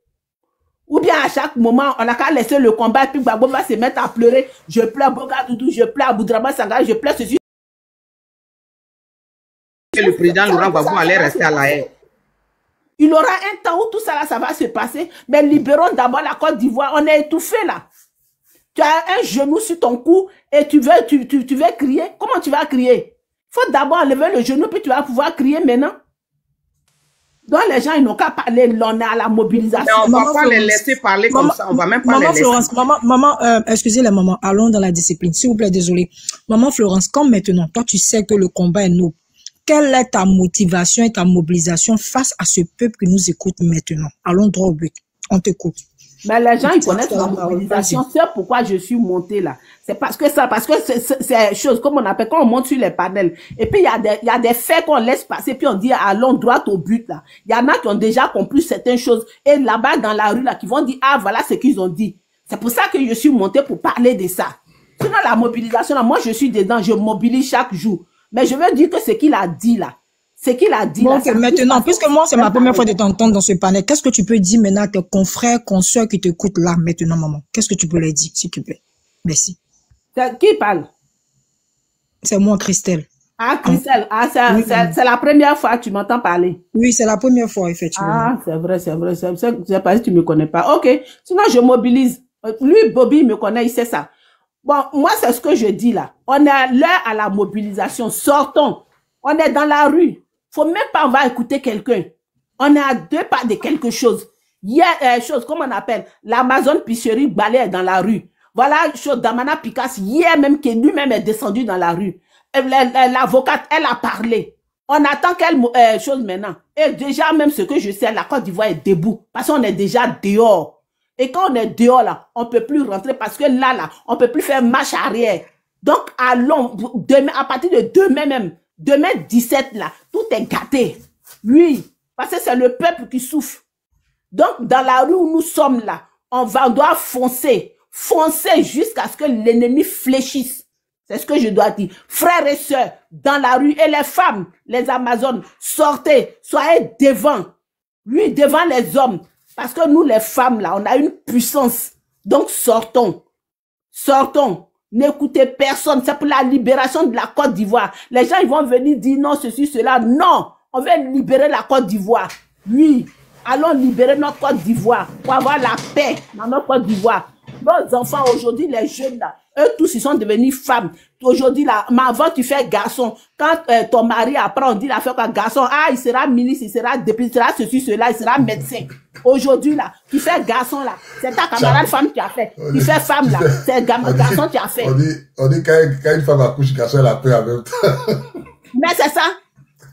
Ou bien à chaque moment, on n'a qu'à laisser le combat et puis Gbagbo va se mettre à pleurer. Je pleure Boga Doudou, je pleure Aboudraman Sangara, je pleure ceci. Le président Laurent Gbagbo allait rester à la haie. Il aura un temps où tout ça là, ça va se passer. Mais libérons d'abord la Côte d'Ivoire. On est étouffé là. Tu as un genou sur ton cou et tu veux crier. Comment tu vas crier? Il faut d'abord enlever le genou puis tu vas pouvoir crier maintenant. Donc les gens, ils n'ont qu'à parler, on est à la mobilisation. Mais on ne va pas les laisser parler comme ça, on va même pas les laisser. Florence, maman, excusez la maman, allons dans la discipline, s'il vous plaît, désolé. Maman Florence, comme maintenant, toi tu sais que le combat est noble, quelle est ta motivation et ta mobilisation face à ce peuple qui nous écoute maintenant? Allons droit au but, on t'écoute. Mais les gens, ils connaissent la mobilisation. C'est pourquoi je suis montée là. C'est parce que c'est chose, comme on appelle, quand on monte sur les panels. Et puis, il y a des faits qu'on laisse passer, puis on dit, allons droit au but là. Il y en a qui ont déjà compris certaines choses. Et là-bas, dans la rue là, qui vont dire, ah, voilà ce qu'ils ont dit. C'est pour ça que je suis montée pour parler de ça. Sinon, la mobilisation là, moi, je suis dedans, je mobilise chaque jour. Mais je veux dire que ce qu'il a dit là, Ce qu'il a dit. Bon, là, maintenant, puisque moi, c'est ma première fois de t'entendre dans ce panel, qu'est-ce que tu peux dire maintenant à tes confrères, consoeurs qui t'écoutent là, maintenant, maman? Qu'est-ce que tu peux leur dire, s'il te plaît? Merci. Qui parle? C'est moi, Christelle. Ah, Christelle, c'est la première fois que tu m'entends parler. Oui, c'est la première fois, effectivement. Ah, c'est vrai. C'est pas si tu me connais pas. Ok. Sinon, je mobilise. Lui, Bobby, il me connaît, il sait ça. Bon, moi, c'est ce que je dis là. On est à l'heure à la mobilisation. Sortons. On est dans la rue. Faut même pas, on va écouter quelqu'un. On est à 2 pas de quelque chose. Il y a chose, comment on appelle? L'Amazon Pisserie Balai dans la rue. Voilà, chose d'Amana Picasso, hier même, qui lui-même est descendu dans la rue. L'avocate, elle a parlé. On attend quelle chose maintenant. Et déjà, même ce que je sais, la Côte d'Ivoire est debout. Parce qu'on est déjà dehors. Et quand on est dehors, là, on peut plus rentrer parce que là, on peut plus faire marche arrière. Donc, allons, demain, à partir de demain même, demain 17, là, tout est gâté. Oui, parce que c'est le peuple qui souffre. Donc, dans la rue où nous sommes là, on doit foncer. Foncer jusqu'à ce que l'ennemi fléchisse. C'est ce que je dois dire. Frères et sœurs, dans la rue, et les femmes, les Amazones, sortez, soyez devant. Oui, devant les hommes. Parce que nous, les femmes, là, on a une puissance. Donc, sortons. Sortons. N'écoutez personne. C'est pour la libération de la Côte d'Ivoire. Les gens, ils vont venir dire non, ceci, cela. Non. On veut libérer la Côte d'Ivoire. Oui. Allons libérer notre Côte d'Ivoire pour avoir la paix dans notre Côte d'Ivoire. Nos enfants, aujourd'hui, les jeunes, là, eux tous, ils sont devenus femmes. Aujourd'hui, là, mais avant, tu fais garçon. Quand ton mari apprend, on dit la fait quoi, garçon, ah, il sera ministre, il sera député, il sera ceci, cela, il sera médecin. Aujourd'hui, là, tu fais garçon, là, c'est ta camarade femme qui a fait. Tu fais femme, là, c'est garçon qui a fait. On dit quand une femme accouche, garçon, elle a peur en même temps. Mais c'est ça.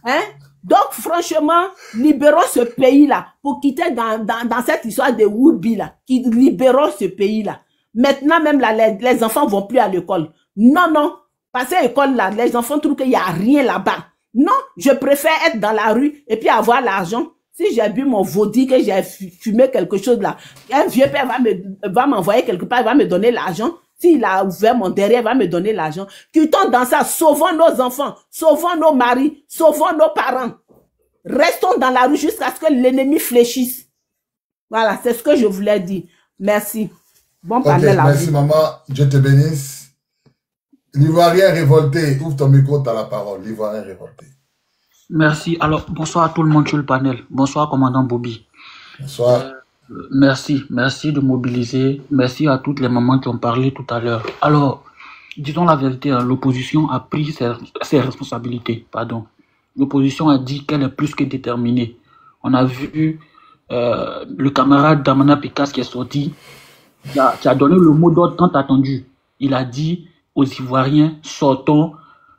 Hein? Donc, franchement, libérons ce pays-là pour quitter dans cette histoire de Woubi, là. Libérons ce pays-là. Maintenant, même là, les enfants vont plus à l'école. Non, non. Parce que l'école, là, les enfants trouvent qu'il n'y a rien là-bas. Non, je préfère être dans la rue et puis avoir l'argent. Si j'ai bu mon vaudi, que j'ai fumé quelque chose là, un vieux père va m'envoyer quelque part, il va me donner l'argent. S'il a ouvert mon derrière, il va me donner l'argent. Quittons dans ça, sauvons nos enfants, sauvons nos maris, sauvons nos parents. Restons dans la rue jusqu'à ce que l'ennemi fléchisse. Voilà, c'est ce que je voulais dire. Merci. Bon panel à vous. Merci maman, Dieu te bénisse. L'Ivoirien révolté, ouvre ton micro, t'as la parole. L'Ivoirien révolté. Merci. Alors, bonsoir à tout le monde sur le panel. Bonsoir, commandant Bobby. Bonsoir. Merci de mobiliser. Merci à toutes les mamans qui ont parlé tout à l'heure. Alors, disons la vérité, l'opposition a pris ses responsabilités. Pardon. L'opposition a dit qu'elle est plus que déterminée. On a vu le camarade d'Amana Picasso qui est sorti, qui a donné le mot d'ordre tant attendu. Il a dit aux Ivoiriens, sortons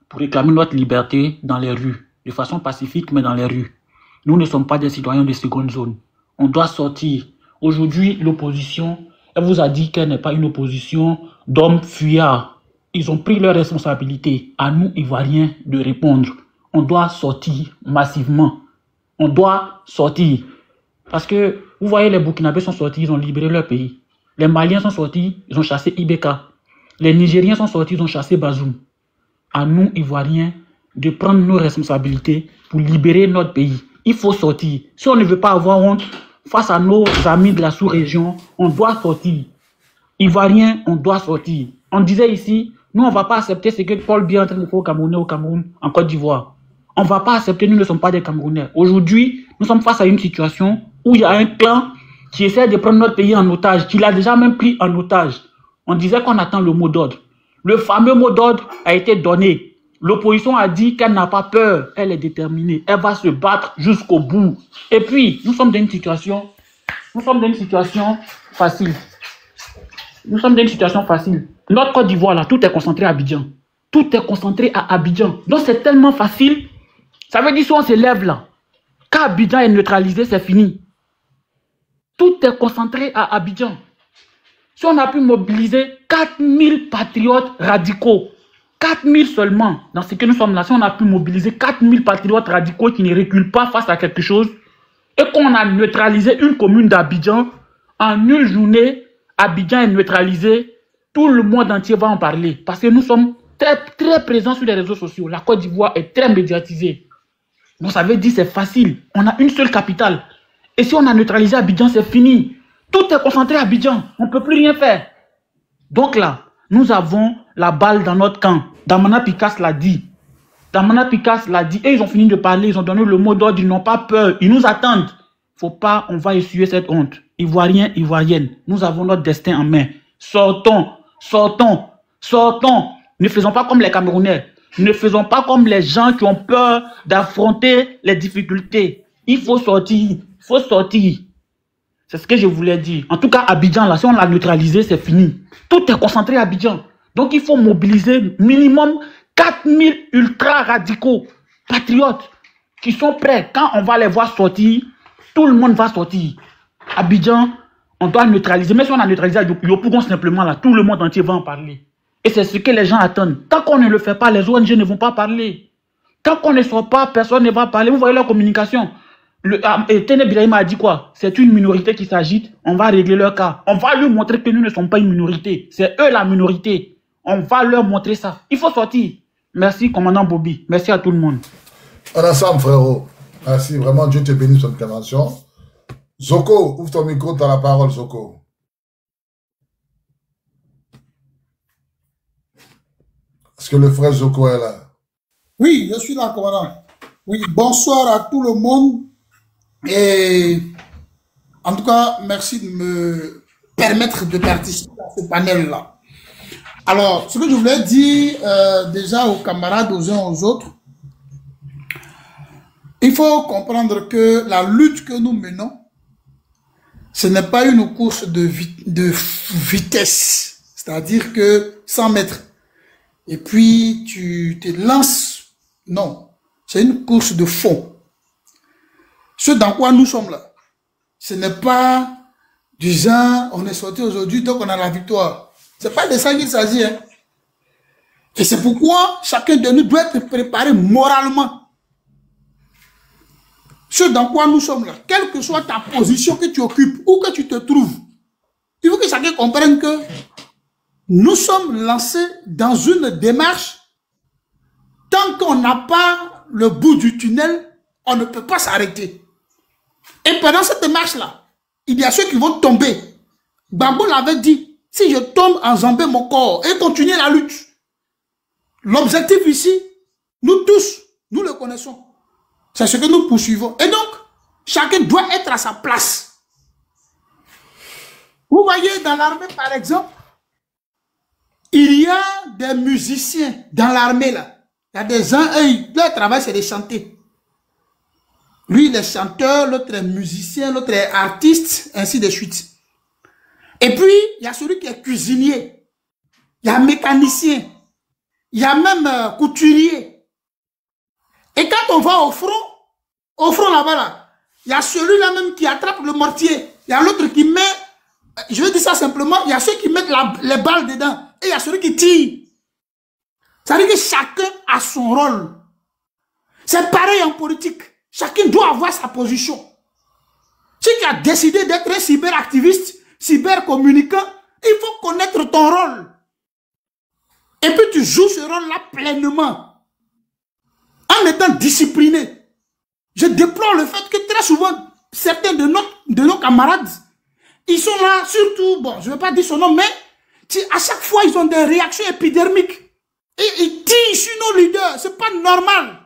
pour réclamer notre liberté dans les rues, de façon pacifique, mais dans les rues. Nous ne sommes pas des citoyens de seconde zone. On doit sortir. Aujourd'hui, l'opposition, elle vous a dit qu'elle n'est pas une opposition d'hommes fuyards. Ils ont pris leurs responsabilités. À nous, Ivoiriens, de répondre. On doit sortir massivement. On doit sortir. Parce que, vous voyez, les Burkinabés sont sortis, ils ont libéré leur pays. Les Maliens sont sortis, ils ont chassé Ibeka. Les Nigériens sont sortis, ils ont chassé Bazoum. À nous, Ivoiriens, de prendre nos responsabilités pour libérer notre pays. Il faut sortir. Si on ne veut pas avoir honte face à nos amis de la sous-région, on doit sortir. Ivoiriens, on doit sortir. On disait ici, nous, on ne va pas accepter ce que Paul Biya est en train de faire au Cameroun, en Côte d'Ivoire. On ne va pas accepter, nous ne sommes pas des Camerounais. Aujourd'hui, nous sommes face à une situation où il y a un clan qui essaie de prendre notre pays en otage, qui l'a déjà même pris en otage. On disait qu'on attend le mot d'ordre. Le fameux mot d'ordre a été donné. L'opposition a dit qu'elle n'a pas peur, elle est déterminée, elle va se battre jusqu'au bout. Et puis, nous sommes dans une situation facile. Nous sommes dans une situation facile. Notre Côte d'Ivoire, là, tout est concentré à Abidjan. Tout est concentré à Abidjan. Donc, c'est tellement facile. Ça veut dire si on se lève là, qu'Abidjan est neutralisé, c'est fini. Tout est concentré à Abidjan. Si on a pu mobiliser 4000 patriotes radicaux, 4000 seulement, dans ce que nous sommes là, si on a pu mobiliser 4000 patriotes radicaux qui ne reculent pas face à quelque chose, et qu'on a neutralisé une commune d'Abidjan, en une journée, Abidjan est neutralisé, tout le monde entier va en parler. Parce que nous sommes très, très présents sur les réseaux sociaux. La Côte d'Ivoire est très médiatisée. Donc ça veut dire c'est facile. On a une seule capitale. Et si on a neutralisé Abidjan, c'est fini. Tout est concentré à Abidjan. On ne peut plus rien faire. Donc là, nous avons la balle dans notre camp. Damana Picasse l'a dit. Damana Picasse l'a dit. Et ils ont fini de parler. Ils ont donné le mot d'ordre. Ils n'ont pas peur. Ils nous attendent. Faut pas, on va essuyer cette honte. Ivoiriens, Ivoiriennes, nous avons notre destin en main. Sortons, sortons, sortons. Ne faisons pas comme les Camerounais. Ne faisons pas comme les gens qui ont peur d'affronter les difficultés. Il faut sortir. Il faut sortir. C'est ce que je voulais dire. En tout cas, Abidjan, là, si on l'a neutralisé, c'est fini. Tout est concentré à Abidjan. Donc, il faut mobiliser minimum 4000 ultra-radicaux, patriotes, qui sont prêts. Quand on va les voir sortir, tout le monde va sortir. Abidjan, on doit neutraliser. Mais si on a neutralisé Yopougon simplement, là, tout le monde entier va en parler. Et c'est ce que les gens attendent. Tant qu'on ne le fait pas, les ONG ne vont pas parler. Tant qu'on ne sort pas, personne ne va parler. Vous voyez leur communication. Tene Birahim a dit quoi? C'est une minorité qui s'agite, on va régler leur cas. On va lui montrer que nous ne sommes pas une minorité. C'est eux la minorité. On va leur montrer ça. Il faut sortir. Merci, commandant Bobby. Merci à tout le monde. On est ensemble, frérot. Merci, vraiment, Dieu te bénisse sur l'intervention. Zoko, ouvre ton micro, tu as la parole, Zoko. Est-ce que le frère Zoko est là? Oui, je suis là, commandant. Oui, bonsoir à tout le monde. Et en tout cas, merci de me permettre de participer à ce panel-là. Alors, ce que je voulais dire déjà aux camarades, aux uns aux autres, il faut comprendre que la lutte que nous menons, ce n'est pas une course de vitesse, c'est-à-dire que 100 mètres, et puis tu te lances. Non, c'est une course de fond. Ce dans quoi nous sommes là, ce n'est pas du genre, on est sorti aujourd'hui, donc on a la victoire. Ce n'est pas de ça qu'il s'agit. Hein. Et c'est pourquoi chacun de nous doit être préparé moralement. Ce dans quoi nous sommes là, quelle que soit ta position que tu occupes, où que tu te trouves, il faut que chacun comprenne que nous sommes lancés dans une démarche. Tant qu'on n'a pas le bout du tunnel, on ne peut pas s'arrêter. Et pendant cette démarche-là, il y a ceux qui vont tomber. Gbagbo l'avait dit, si je tombe, enjamber mon corps et continuer la lutte. L'objectif ici, nous tous, nous le connaissons. C'est ce que nous poursuivons. Et donc, chacun doit être à sa place. Vous voyez, dans l'armée, par exemple, il y a des musiciens dans l'armée, là. Il y a des gens, leur travail, c'est de chanter. Lui, il est chanteur, l'autre est musicien, l'autre est artiste, ainsi de suite. Et puis, il y a celui qui est cuisinier. Il y a mécanicien. Il y a même couturier. Et quand on va au front là-bas, là, il y a celui-là même qui attrape le mortier. Il y a l'autre qui met, je vais dire ça simplement, il y a ceux qui mettent les balles dedans. Et il y a celui qui tire. Ça veut dire que chacun a son rôle. C'est pareil en politique. Chacun doit avoir sa position. Si tu as décidé d'être un cyberactiviste, cybercommunicant, il faut connaître ton rôle. Et puis tu joues ce rôle-là pleinement. En étant discipliné. Je déplore le fait que très souvent, certains de nos camarades, ils sont là, surtout, bon, je ne vais pas dire son nom, mais à chaque fois, ils ont des réactions épidermiques. Et ils tirent sur nos leaders. C'est pas normal.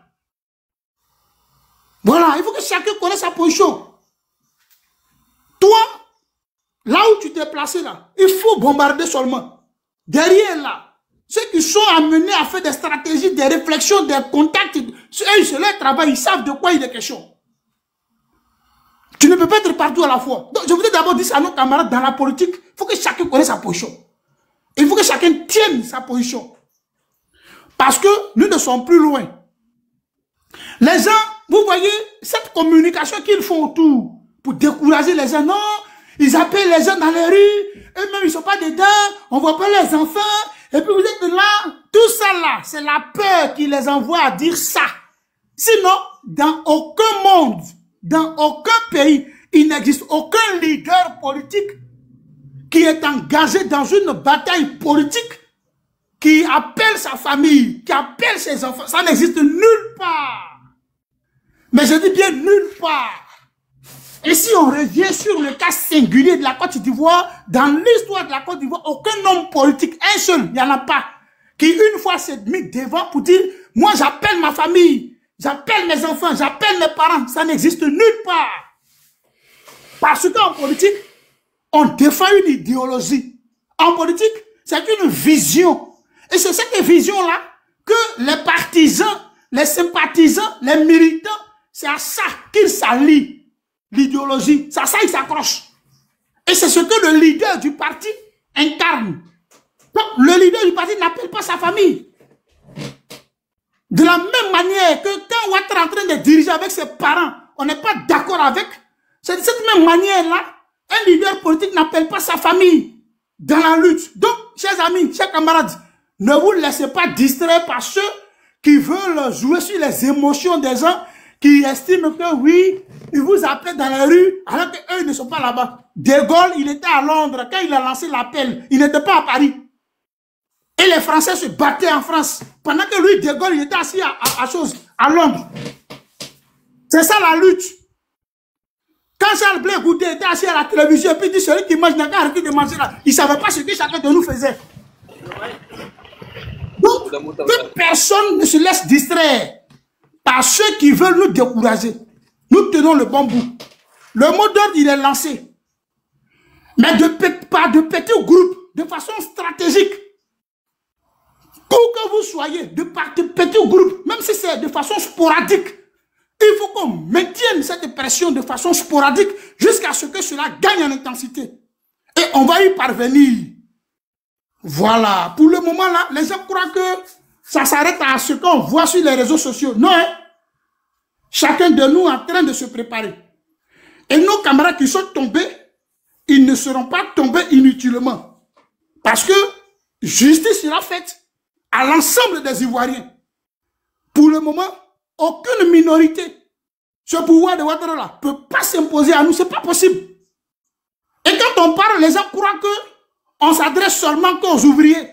Voilà, il faut que chacun connaisse sa position. Toi, là où tu t'es placé là, il faut bombarder seulement. Derrière là, ceux qui sont amenés à faire des stratégies, des réflexions, des contacts, c'est leur travail, ils savent de quoi il est question. Tu ne peux pas être partout à la fois. Donc, je voudrais d'abord dire à nos camarades dans la politique, il faut que chacun connaisse sa position. Il faut que chacun tienne sa position. Parce que nous ne sommes plus loin. Les gens, vous voyez, cette communication qu'ils font autour pour décourager les gens, non, ils appellent les gens dans les rues, eux-mêmes ils ne sont pas dedans, on ne voit pas les enfants, et puis vous êtes là, tout ça là, c'est la peur qui les envoie à dire ça. Sinon, dans aucun monde, dans aucun pays, il n'existe aucun leader politique qui est engagé dans une bataille politique, qui appelle sa famille, qui appelle ses enfants. Ça n'existe nulle part. Mais je dis bien nulle part. Et si on revient sur le cas singulier de la Côte d'Ivoire, dans l'histoire de la Côte d'Ivoire, aucun homme politique, un seul, il n'y en a pas, qui une fois s'est mis devant pour dire, moi j'appelle ma famille, j'appelle mes enfants, j'appelle mes parents. Ça n'existe nulle part. Parce qu'en politique, on défend une idéologie. En politique, c'est une vision. Et c'est cette vision-là que les partisans, les sympathisants, les militants, c'est à ça qu'ils s'allient. L'idéologie, c'est à ça qu'ils s'accrochent. Et c'est ce que le leader du parti incarne. Donc, le leader du parti n'appelle pas sa famille. De la même manière que quand Ouattara est en train de diriger avec ses parents, on n'est pas d'accord avec, c'est de cette même manière-là, un leader politique n'appelle pas sa famille dans la lutte. Donc, chers amis, chers camarades, ne vous laissez pas distraire par ceux qui veulent jouer sur les émotions des gens, qui estiment que oui, ils vous appellent dans la rue, alors qu'eux ne sont pas là-bas. De Gaulle, il était à Londres, quand il a lancé l'appel, il n'était pas à Paris. Et les Français se battaient en France, pendant que lui, De Gaulle, il était assis à Londres. C'est ça la lutte. Quand Charles Blé Goudé était assis à la télévision, et puis il dit, celui qui mange n'a qu'à arrêter de manger là, il ne savait pas ce que chacun de nous faisait. Donc, que personne ne se laisse distraire par ceux qui veulent nous décourager. Nous tenons le bon bout. Le mot d'ordre, il est lancé. Mais pas de petits groupes, de façon stratégique. Où que vous soyez, de petits groupes, même si c'est de façon sporadique, il faut qu'on maintienne cette pression de façon sporadique jusqu'à ce que cela gagne en intensité. Et on va y parvenir. Voilà. Pour le moment là, les gens croient que ça s'arrête à ce qu'on voit sur les réseaux sociaux. Non, hein? Chacun de nous est en train de se préparer. Et nos camarades qui sont tombés, ils ne seront pas tombés inutilement. Parce que justice sera faite à l'ensemble des Ivoiriens. Pour le moment, aucune minorité, ce pouvoir de Ouattara là, ne peut pas s'imposer à nous. Ce n'est pas possible. Et quand on parle, les gens croient qu'on s'adresse seulement qu'aux ouvriers.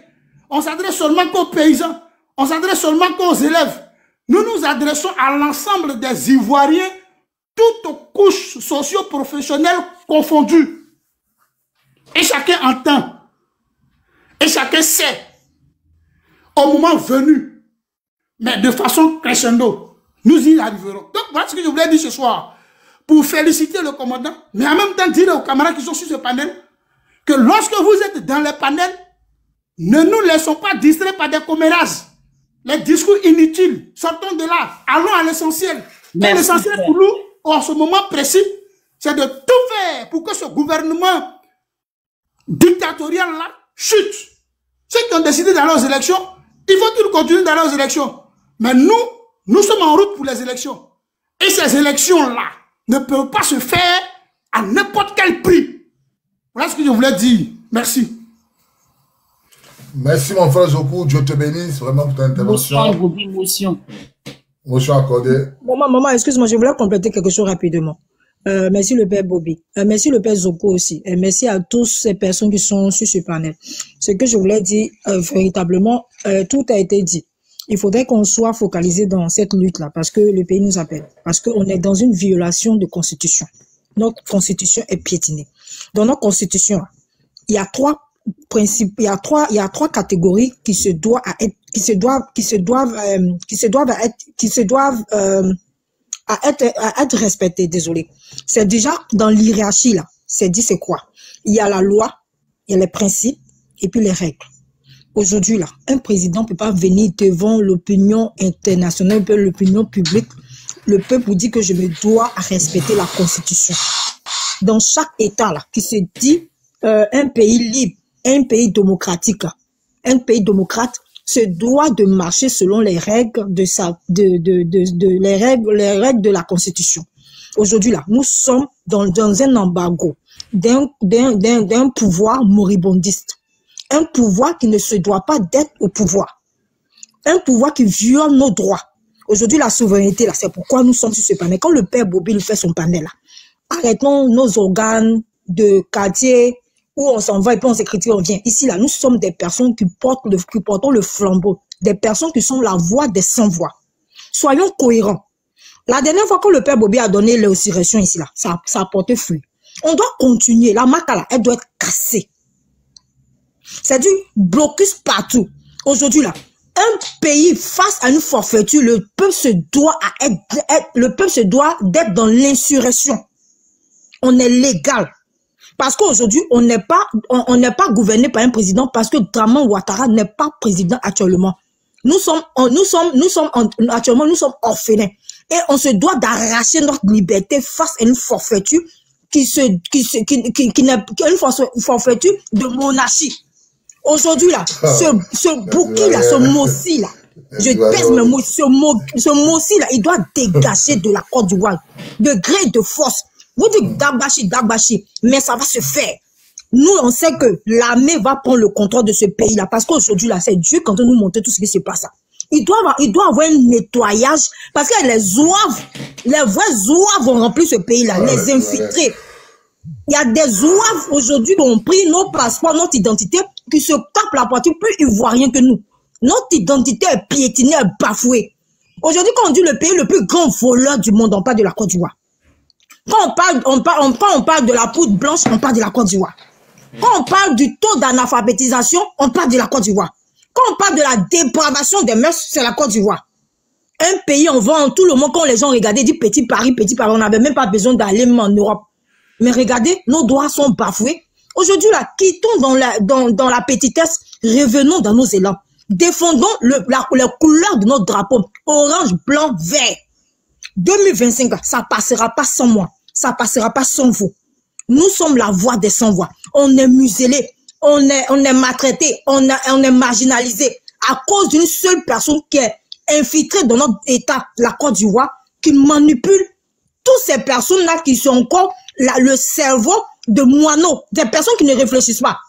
On s'adresse seulement qu'aux paysans. On s'adresse seulement qu'aux élèves. Nous nous adressons à l'ensemble des Ivoiriens, toutes couches socio-professionnelles confondues. Et chacun entend. Et chacun sait. Au moment venu. Mais de façon crescendo. Nous y arriverons. Donc voilà ce que je voulais dire ce soir. Pour féliciter le commandant. Mais en même temps dire aux camarades qui sont sur ce panel. Que lorsque vous êtes dans les panels. Ne nous laissons pas distraire par des commérages. Les discours inutiles, sortons de là, allons à l'essentiel. L'essentiel pour nous, en ce moment précis, c'est de tout faire pour que ce gouvernement dictatorial-là chute. Ceux qui ont décidé d'aller aux élections, il faut qu'ils continuent d'aller aux élections. Mais nous sommes en route pour les élections. Et ces élections-là ne peuvent pas se faire à n'importe quel prix. Voilà ce que je voulais dire. Merci. Merci mon frère Zoku, Dieu te bénisse vraiment pour ton intervention. Motion accordée. Maman, excuse-moi, je voulais compléter quelque chose rapidement. Merci le père Bobby. Merci le père Zoku aussi. Et merci à tous ces personnes qui sont sur ce panel. Ce que je voulais dire, véritablement, tout a été dit. Il faudrait qu'on soit focalisé dans cette lutte-là parce que le pays nous appelle. Parce qu'on est dans une violation de constitution. Notre constitution est piétinée. Dans notre constitution, il y a trois principes, il y a trois catégories qui se doivent être respectées, désolé. C'est déjà dans l'hierarchie là, c'est dit c'est quoi? Il y a la loi, il y a les principes et puis les règles. Aujourd'hui là, un président ne peut pas venir devant l'opinion internationale, l'opinion publique, le peuple dit que je me dois à respecter la constitution. Dans chaque état là, qui se dit un pays libre, un pays démocratique, un pays démocrate se doit de marcher selon les règles les règles de la Constitution. Aujourd'hui là, nous sommes dans un embargo d'un pouvoir moribondiste, un pouvoir qui ne se doit pas d'être au pouvoir, un pouvoir qui viole nos droits. Aujourd'hui la souveraineté là, c'est pourquoi nous sommes sur ce panel. Quand le père Bobby fait son panel là, arrêtons nos organes de quartier où on s'en va et puis on s'écrit, on vient. Ici, là, nous sommes des personnes qui portons le flambeau, des personnes qui sont la voix des sans-voix. Soyons cohérents. La dernière fois que le père Bobby a donné l'insurrection ici, là, ça a porté fruit. On doit continuer. La marque, là, elle doit être cassée. C'est du blocus partout. Aujourd'hui, là, un pays face à une forfaiture, le peuple se doit d'être dans l'insurrection. On est légal. Parce qu'aujourd'hui, on n'est pas gouverné par un président parce que Draman Ouattara n'est pas président actuellement. Actuellement, nous sommes orphelins. Et on se doit d'arracher notre liberté face à une forfaiture qui n'est une forfaiture de monarchie. Aujourd'hui, là, ce bouquet là, ce mot-ci là, je pèse mes mots, ce mot-ci là, il doit dégager de la Côte d'Ivoire, de gré et de force. Vous dites Dabachi, mais ça va se faire. Nous, on sait que l'armée va prendre le contrôle de ce pays-là, parce qu'aujourd'hui, là, c'est Dieu qui est en train de nous montrer tout ce qui se passe. Il doit avoir un nettoyage, parce que les vrais zouaves vont remplir ce pays-là, les infiltrés. Il y a des zouaves aujourd'hui qui ont pris nos passeports, notre identité, qui se tapent la poitrine plus ivoirien que nous. Notre identité est piétinée, est bafouée. Aujourd'hui, quand on dit le pays le plus grand voleur du monde, on parle de la Côte d'Ivoire. Quand on parle de la poudre blanche, on parle de la Côte d'Ivoire. Quand on parle du taux d'analphabétisation, on parle de la Côte d'Ivoire. Quand on parle de la dépravation des mœurs, c'est la Côte d'Ivoire. Un pays, on vend tout le monde, quand les gens regardaient, dit petit Paris, on n'avait même pas besoin d'aller en Europe. Mais regardez, nos droits sont bafoués. Aujourd'hui, là, quittons dans la petitesse, revenons dans nos élans. Défendons la couleur de notre drapeau, orange, blanc, vert. 2025, ça passera pas sans moi, ça passera pas sans vous. Nous sommes la voix des sans-voix. On est muselé, on est maltraité, on est marginalisé à cause d'une seule personne qui est infiltrée dans notre État, la Côte d'Ivoire, qui manipule toutes ces personnes-là qui sont encore le cerveau de moineaux, des personnes qui ne réfléchissent pas.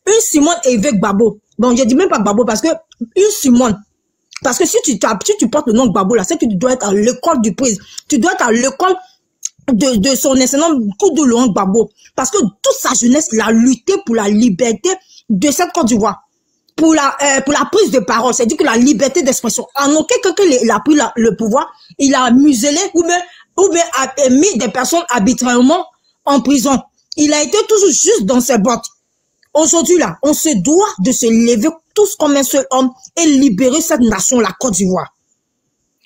Une Simone évêque Babo, donc je dis même pas Babo parce que une Simone, parce que si tu portes le nom de Babo là, c'est que tu dois être à l'école du prise, tu dois être à l'école de son excellent Koudoulouan Babo, parce que toute sa jeunesse, il a lutté pour la liberté de cette Côte d'Ivoire, pour la prise de parole, c'est-à-dire que la liberté d'expression. En aucun cas qu'il a pris le pouvoir, il a muselé ou bien a mis des personnes arbitrairement en prison. Il a été toujours juste dans ses bottes. Aujourd'hui là, on se doit de se lever tous comme un seul homme et libérer cette nation, la Côte d'Ivoire.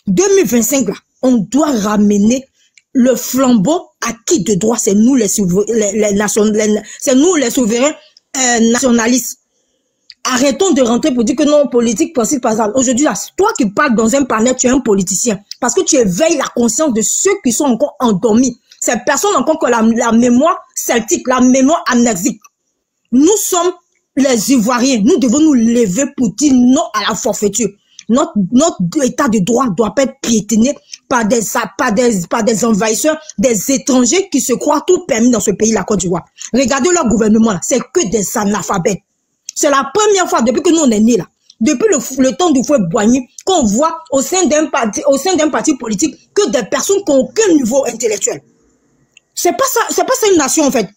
2025 là, on doit ramener le flambeau acquis de droit. C'est nous les souverains nationalistes. Arrêtons de rentrer pour dire que non, politique, principe, par exemple. Aujourd'hui, là, toi qui parles dans un panel, tu es un politicien. Parce que tu éveilles la conscience de ceux qui sont encore endormis. Ces personnes encore que la mémoire celtique, la mémoire amnésique. Nous sommes les Ivoiriens. Nous devons nous lever pour dire non à la forfaiture. Notre état de droit doit pas être piétiné par des envahisseurs, des étrangers qui se croient tout permis dans ce pays, la Côte d'Ivoire. Regardez leur gouvernement, c'est que des analphabètes. C'est la première fois depuis que nous on est nés là, depuis le temps du fouet Boigny, qu'on voit au sein d'un parti politique que des personnes qui n'ont aucun niveau intellectuel. C'est pas ça une nation en fait.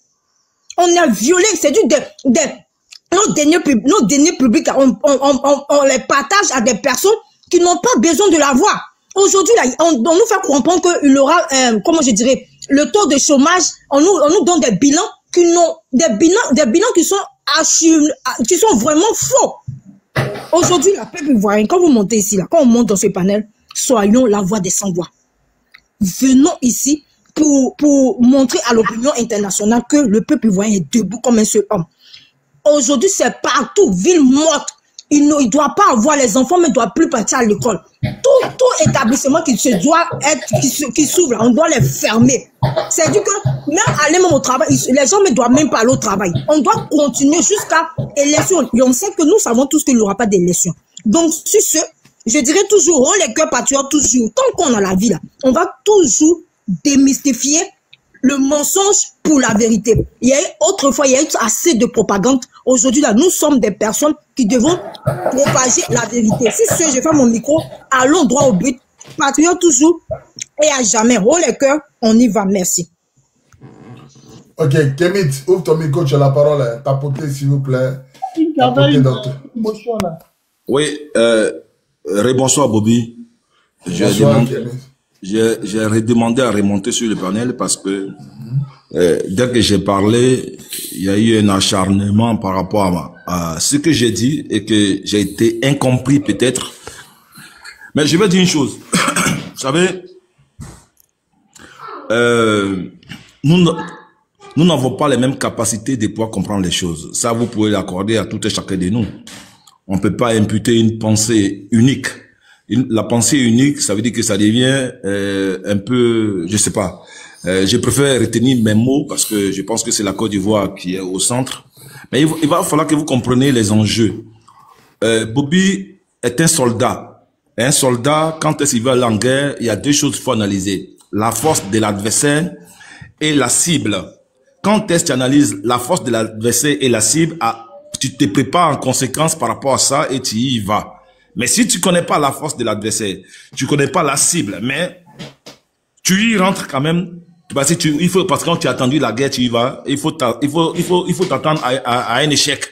On est violé, c'est nos deniers publics, on les partage à des personnes qui n'ont pas besoin de l'avoir. Aujourd'hui là, on nous fait comprendre qu'il y aura, comment je dirais, le taux de chômage, on nous donne des bilans qui sont vraiment faux. Aujourd'hui, la peuple ivoirien, quand vous montez ici, là, quand on monte dans ce panel, soyons la voix des sans-voix. Venons ici pour montrer à l'opinion internationale que le peuple ivoirien est debout comme un seul homme. Aujourd'hui, c'est partout, ville morte. Il ne doit pas avoir les enfants, mais ne doit plus partir à l'école. Tout établissement qui s'ouvre, on doit les fermer. C'est-à-dire que même aller même au travail, les gens ne doivent même pas aller au travail. On doit continuer jusqu'à l'élection. Et on sait que nous savons tous qu'il n'y aura pas d'élection. Donc, sur ce, je dirais toujours, on les cœurs patriotes, toujours, tant qu'on a la vie là, on va toujours démystifier le mensonge pour la vérité. Autrefois, il y a eu assez de propagande. Aujourd'hui, là, nous sommes des personnes qui devons propager la vérité. Si je fais mon micro, allons droit au but. Patriote toujours et à jamais. Oh les cœurs, on y va. Merci. Ok, Kemit, ouvre ton micro, tu as la parole. Tapotez, s'il vous plaît. Oui, bonsoir, Bobby. Bonsoir, Kemit. j'ai redemandé à remonter sur le panel parce que dès que j'ai parlé, il y a eu un acharnement par rapport à ce que j'ai dit et que j'ai été incompris peut-être. Mais je vais dire une chose. Vous savez, nous n'avons pas les mêmes capacités de pouvoir comprendre les choses. Ça, vous pouvez l'accorder à tout et chacun de nous. On ne peut pas imputer une pensée unique. La pensée unique, ça veut dire que ça devient un peu, je sais pas. Je préfère retenir mes mots parce que je pense que c'est la Côte d'Ivoire qui est au centre. Mais il va falloir que vous compreniez les enjeux. Bobby est un soldat. Un soldat, quand il va aller en guerre, il y a deux choses qu'il faut analyser. La force de l'adversaire et la cible. Quand tu analyses la force de l'adversaire et la cible, tu te prépares en conséquence par rapport à ça et tu y vas. Mais si tu connais pas la force de l'adversaire, tu connais pas la cible, mais tu y rentres quand même, parce que quand tu as attendu la guerre, tu y vas, il faut t'attendre à un échec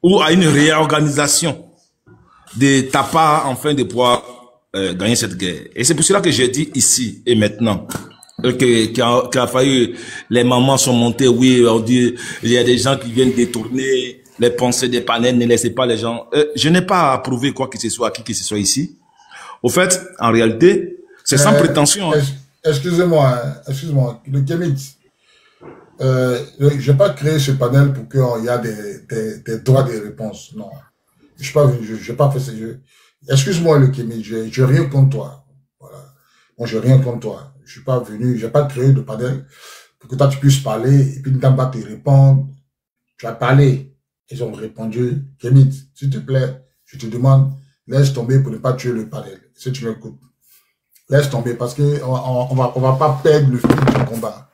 ou à une réorganisation de ta part afin de pouvoir gagner cette guerre. Et c'est pour cela que j'ai dit ici et maintenant qu'il a fallu, les mamans sont montées, oui, on dit, il y a des gens qui viennent détourner les pensées des panels, ne laissez pas les gens. Je n'ai pas approuvé quoi que ce soit, qui que ce soit ici. Au fait, en réalité, c'est sans prétention. Excusez-moi, le Kémit. Je n'ai pas créé ce panel pour qu'il y a des droits de réponse. Non. Je n'ai pas fait ce jeu. Excuse-moi, le Kémit, je rien contre toi. Voilà. Moi, je rien contre toi. Je suis pas venu, j'ai pas créé de panel pour que toi tu puisses parler et puis une dame va te répondre. Tu as parlé. Ils ont répondu, Kémit, s'il te plaît, je te demande, laisse tomber pour ne pas tuer le panel. Si tu m'écoutes, laisse tomber parce que on va pas perdre le fil du combat.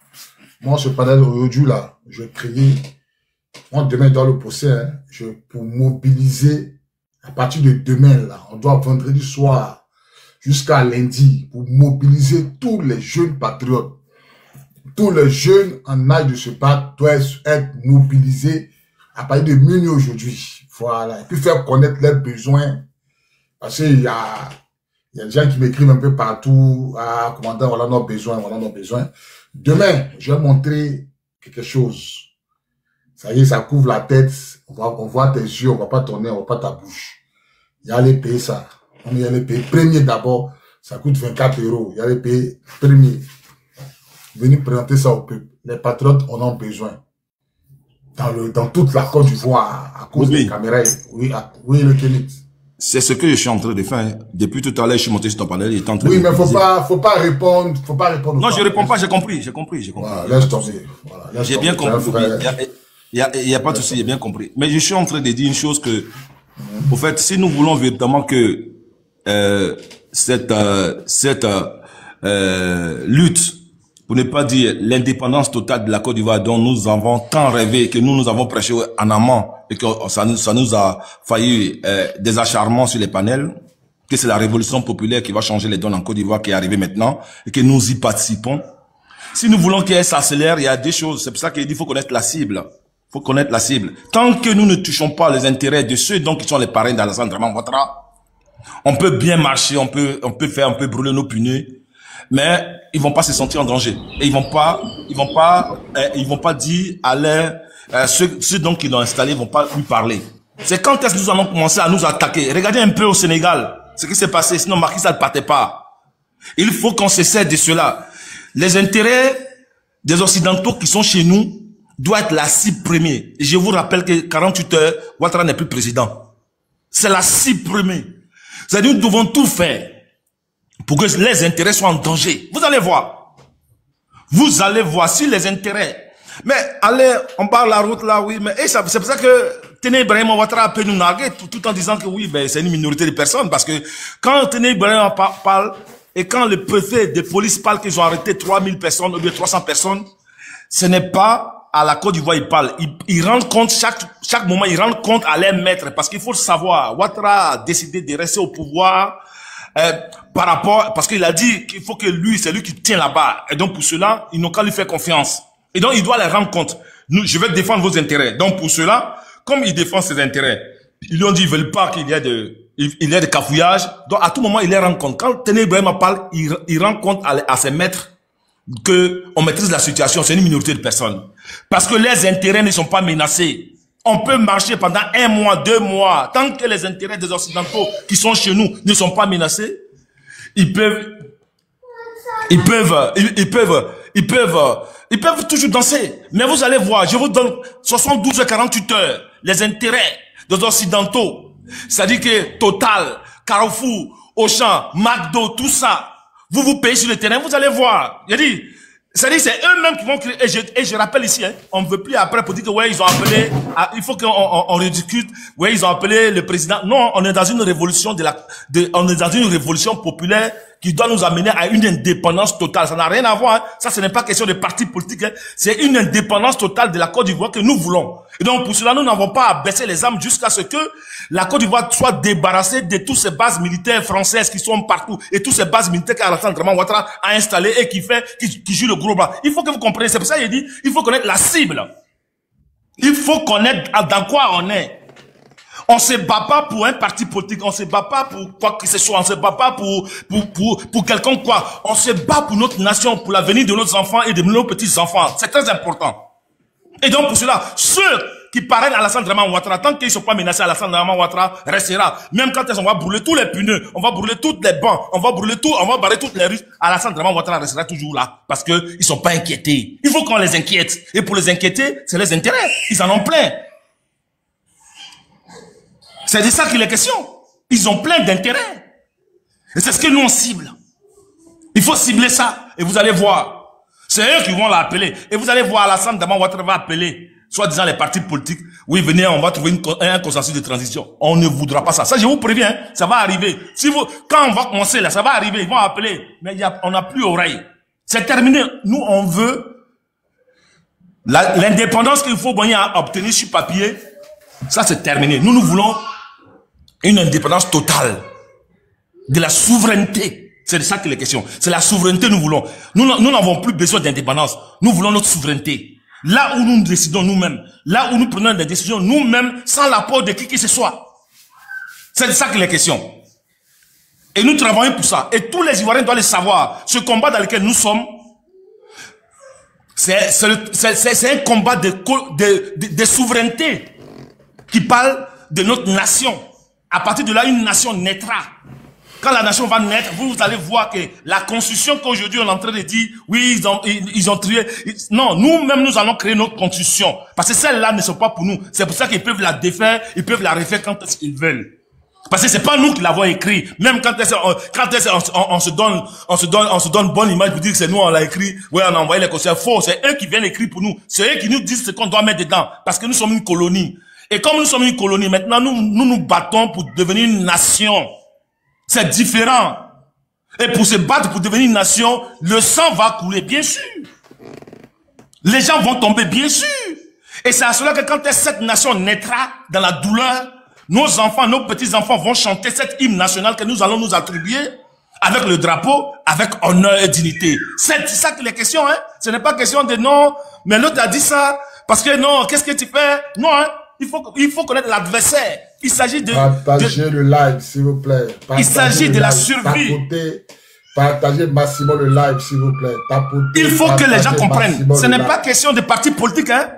Moi, ce panel aujourd'hui là, je vais crier. Moi, demain dans le procès, hein, pour mobiliser à partir de demain là, on doit vendredi soir jusqu'à lundi pour mobiliser tous les jeunes patriotes, tous les jeunes en âge de se battre doivent être mobilisés à partir de minuit aujourd'hui. Voilà. Et puis faire connaître leurs besoins. Parce qu'il y a des gens qui m'écrivent un peu partout. Ah, commandant, voilà nos besoins, voilà nos besoins. Demain, je vais montrer quelque chose. Ça y est, ça couvre la tête. On voit tes yeux, on va pas tourner, on voit pas ta bouche. Il y a les payer ça. On y a les payer premier d'abord. Ça coûte 24 €. Il y a les payer premier. Venez présenter ça au peuple. Les patriotes en ont besoin. Dans toute la Côte d'Ivoire, à cause des caméras. Oui, le Kémit. C'est ce que je suis en train de faire. Depuis tout à l'heure, je suis monté sur ton panel, il est en train de... Oui, mais faut pas répondre, Non, je réponds pas, j'ai compris. Voilà, laisse tomber. Voilà, j'ai bien compris. Il y a pas de souci, j'ai bien compris. Mais je suis en train de dire une chose que, au fait, si nous voulons véritablement que, cette lutte, pour ne pas dire l'indépendance totale de la Côte d'Ivoire dont nous avons tant rêvé, que nous avons prêché en amont et que ça nous a failli des acharnements sur les panels, que c'est la révolution populaire qui va changer les donnes en Côte d'Ivoire qui est arrivée maintenant et que nous y participons. Si nous voulons qu'elle s'accélère, il y a des choses. C'est pour ça qu'il dit qu'il faut connaître la cible. Faut connaître la cible. Tant que nous ne touchons pas les intérêts de ceux donc qui sont les parrains d'Alassane Draman Ouattara, on peut bien marcher, on peut brûler nos pneus, mais ils vont pas se sentir en danger. Et ils vont pas dire à ceux donc qui l'ont installé, ils vont pas lui parler. C'est quand est-ce que nous allons commencer à nous attaquer? Regardez un peu au Sénégal, ce qui s'est passé, sinon Macky Sall ne partait pas. Il faut qu'on se sert de cela. Les intérêts des Occidentaux qui sont chez nous doivent être la cible première. Et je vous rappelle que 48 heures, Ouattara n'est plus président. C'est la cible première. C'est-à-dire nous devons tout faire pour que les intérêts soient en danger. Vous allez voir. Vous allez voir si les intérêts... Mais allez, on parle la route là, oui, mais c'est pour ça que Téné Ibrahim Ouattara peut nous narguer tout en disant que oui, ben, c'est une minorité de personnes. Parce que quand Téné Ibrahim parle et quand le préfet de police parle qu'ils ont arrêté 3000 personnes ou bien 300 personnes, ce n'est pas à la Côte d'Ivoire il parle. Ils rendent compte, chaque moment, ils rendent compte à leur maître. Parce qu'il faut le savoir, Ouattara a décidé de rester au pouvoir par rapport, parce qu'il a dit qu'il faut que lui, c'est lui qui tient la barre. Et donc pour cela, ils n'ont qu'à lui faire confiance. Et donc il doit les rendre compte. Je vais défendre vos intérêts. Donc pour cela, comme il défend ses intérêts, ils lui ont dit ils veulent pas qu'il y ait il est de cafouillage. Donc, à tout moment, il les rend compte. Quand Téné Ibrahima parle, il rend compte à ses maîtres qu'on maîtrise la situation. C'est une minorité de personnes. Parce que les intérêts ne sont pas menacés. On peut marcher pendant 1 mois, 2 mois. Tant que les intérêts des Occidentaux qui sont chez nous ne sont pas menacés, ils peuvent toujours danser. Mais vous allez voir, je vous donne 72 à 48 heures. Les intérêts des Occidentaux, c'est-à-dire que Total, Carrefour, Auchan, McDo, tout ça, vous payez sur le terrain, vous allez voir. C'est-à-dire c'est eux-mêmes qui vont créer. Et je rappelle ici, hein, on ne veut plus après pour dire que ouais, ils ont appelé, il faut qu'on rediscute, ouais, ils ont appelé le président. Non, on est dans une révolution on est dans une révolution populaire qui doit nous amener à une indépendance totale. Ça n'a rien à voir, hein. Ça, ce n'est pas question de parti politique, hein. C'est une indépendance totale de la Côte d'Ivoire que nous voulons. Et donc, pour cela, nous n'avons pas à baisser les armes jusqu'à ce que la Côte d'Ivoire soit débarrassée de toutes ces bases militaires françaises qui sont partout et toutes ces bases militaires qu'Alassane Draman Ouattara a installées et qui joue le gros bras. Il faut que vous compreniez. C'est pour ça qu'il dit, il faut connaître la cible. Il faut connaître dans quoi on est. On se bat pas pour un parti politique, on se bat pas pour quoi que ce soit, on se bat pas pour quelqu'un quoi. On se bat pour notre nation, pour l'avenir de nos enfants et de nos petits-enfants. C'est très important. Et donc pour cela, ceux qui parrainent Alassane Draman Ouattara, tant qu'ils ne sont pas menacés, Alassane Draman Ouattara restera. Même quand on va brûler tous les pneus, on va brûler toutes les bancs, on va barrer toutes les rues, Alassane Draman Ouattara restera toujours là. Parce que ils sont pas inquiétés. Il faut qu'on les inquiète. Et pour les inquiéter, c'est les intérêts. Ils en ont plein. C'est de ça qu'il est question. Ils ont plein d'intérêts. Et c'est ce que nous on cible. Il faut cibler ça. Et vous allez voir. C'est eux qui vont l'appeler. Et vous allez voir, Alassane Draman Ouattara va appeler, soi-disant les partis politiques. Oui, venez, on va trouver un consensus de transition. On ne voudra pas ça. Ça, je vous préviens, hein, ça va arriver. Quand on va commencer là, ça va arriver. Ils vont appeler. Mais on n'a plus oreille. C'est terminé. Nous, on veut l'indépendance qu'il faut obtenir sur papier. Ça, c'est terminé. Nous voulons une indépendance totale de la souveraineté. C'est de ça qu'il est question. C'est la souveraineté nous voulons. Nous n'avons plus besoin d'indépendance. Nous voulons notre souveraineté. Là où nous décidons nous-mêmes, là où nous prenons des décisions nous-mêmes, sans l'apport de qui que ce soit. C'est de ça qu'il est question. Et nous travaillons pour ça. Et tous les Ivoiriens doivent le savoir. Ce combat dans lequel nous sommes, c'est un combat de souveraineté qui parle de notre nation. À partir de là, une nation naîtra. Quand la nation va naître, vous allez voir que la constitution qu'aujourd'hui on est en train de dire, oui, ils ont trié. Non, nous-mêmes, nous allons créer notre constitution. Parce que celles-là ne sont pas pour nous. C'est pour ça qu'ils peuvent la défaire, ils peuvent la refaire quand ils veulent. Parce que c'est pas nous qui l'avons écrit. Même quand on se donne bonne image pour dire que c'est nous, on l'a écrit, ouais, on a envoyé les conseils. Faux, c'est eux qui viennent écrire pour nous. C'est eux qui nous disent ce qu'on doit mettre dedans. Parce que nous sommes une colonie. Et comme nous sommes une colonie, maintenant, nous battons pour devenir une nation. C'est différent. Et pour se battre, pour devenir une nation, le sang va couler, bien sûr. Les gens vont tomber, bien sûr. Et c'est à cela que quand cette nation naîtra dans la douleur, nos enfants, nos petits-enfants vont chanter cette hymne nationale que nous allons nous attribuer avec le drapeau, avec honneur et dignité. C'est ça qu'il est question, hein. Ce n'est pas question de non, mais l'autre a dit ça, parce que non, qu'est-ce que tu fais? Non, hein. Il faut connaître l'adversaire. Il s'agit de... Partagez le live, s'il vous plaît. Il s'agit de la survie. Partagez massivement le live, s'il vous plaît. Il faut que les gens comprennent. Ce n'est pas question de parti politique, hein.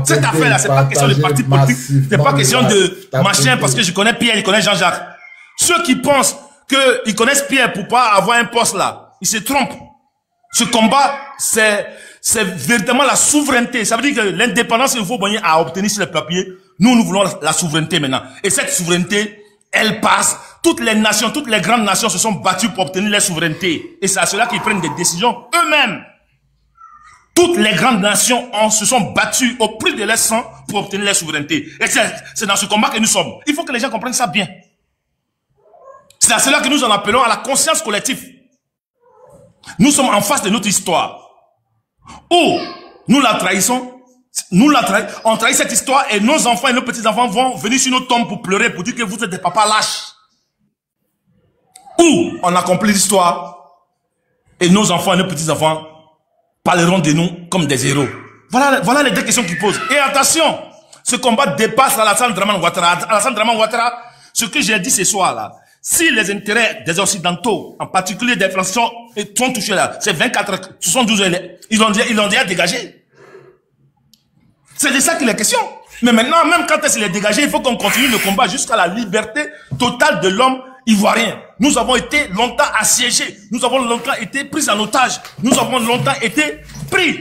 Cette affaire-là, c'est pas question de parti politique. C'est pas question de machin, parce que je connais Pierre, je connais Jean-Jacques. Ceux qui pensent qu'ils connaissent Pierre pour pas avoir un poste là, ils se trompent. Ce combat, c'est véritablement la souveraineté. Ça veut dire que l'indépendance qu'il faut gagner à obtenir sur le papier, nous voulons la souveraineté maintenant. Et cette souveraineté, elle passe. Toutes les nations, toutes les grandes nations se sont battues pour obtenir leur souveraineté. Et c'est à cela qu'ils prennent des décisions eux-mêmes. Toutes les grandes nations se sont battues au prix de leur sang pour obtenir leur souveraineté. Et c'est dans ce combat que nous sommes. Il faut que les gens comprennent ça bien. C'est à cela que nous en appelons à la conscience collective. Nous sommes en face de notre histoire. Ou nous la trahissons, on trahit cette histoire et nos enfants et nos petits-enfants vont venir sur nos tombes pour pleurer, pour dire que vous êtes des papas lâches. Ou on accomplit l'histoire et nos enfants et nos petits-enfants parleront de nous comme des héros. Voilà les deux questions qu'ils posent. Et attention, ce combat dépasse Alassane Draman Ouattara. Alassane Draman Ouattara, Ce que j'ai dit ce soir là, si les intérêts des Occidentaux, en particulier des Français, sont touchés là, c'est 24, 72 heures, ils ont déjà dégagé. C'est de ça qu'il est question. Mais maintenant, même quand il est dégagé, il faut qu'on continue le combat jusqu'à la liberté totale de l'homme ivoirien. Nous avons été longtemps assiégés. Nous avons longtemps été pris en otage. Nous avons longtemps été pris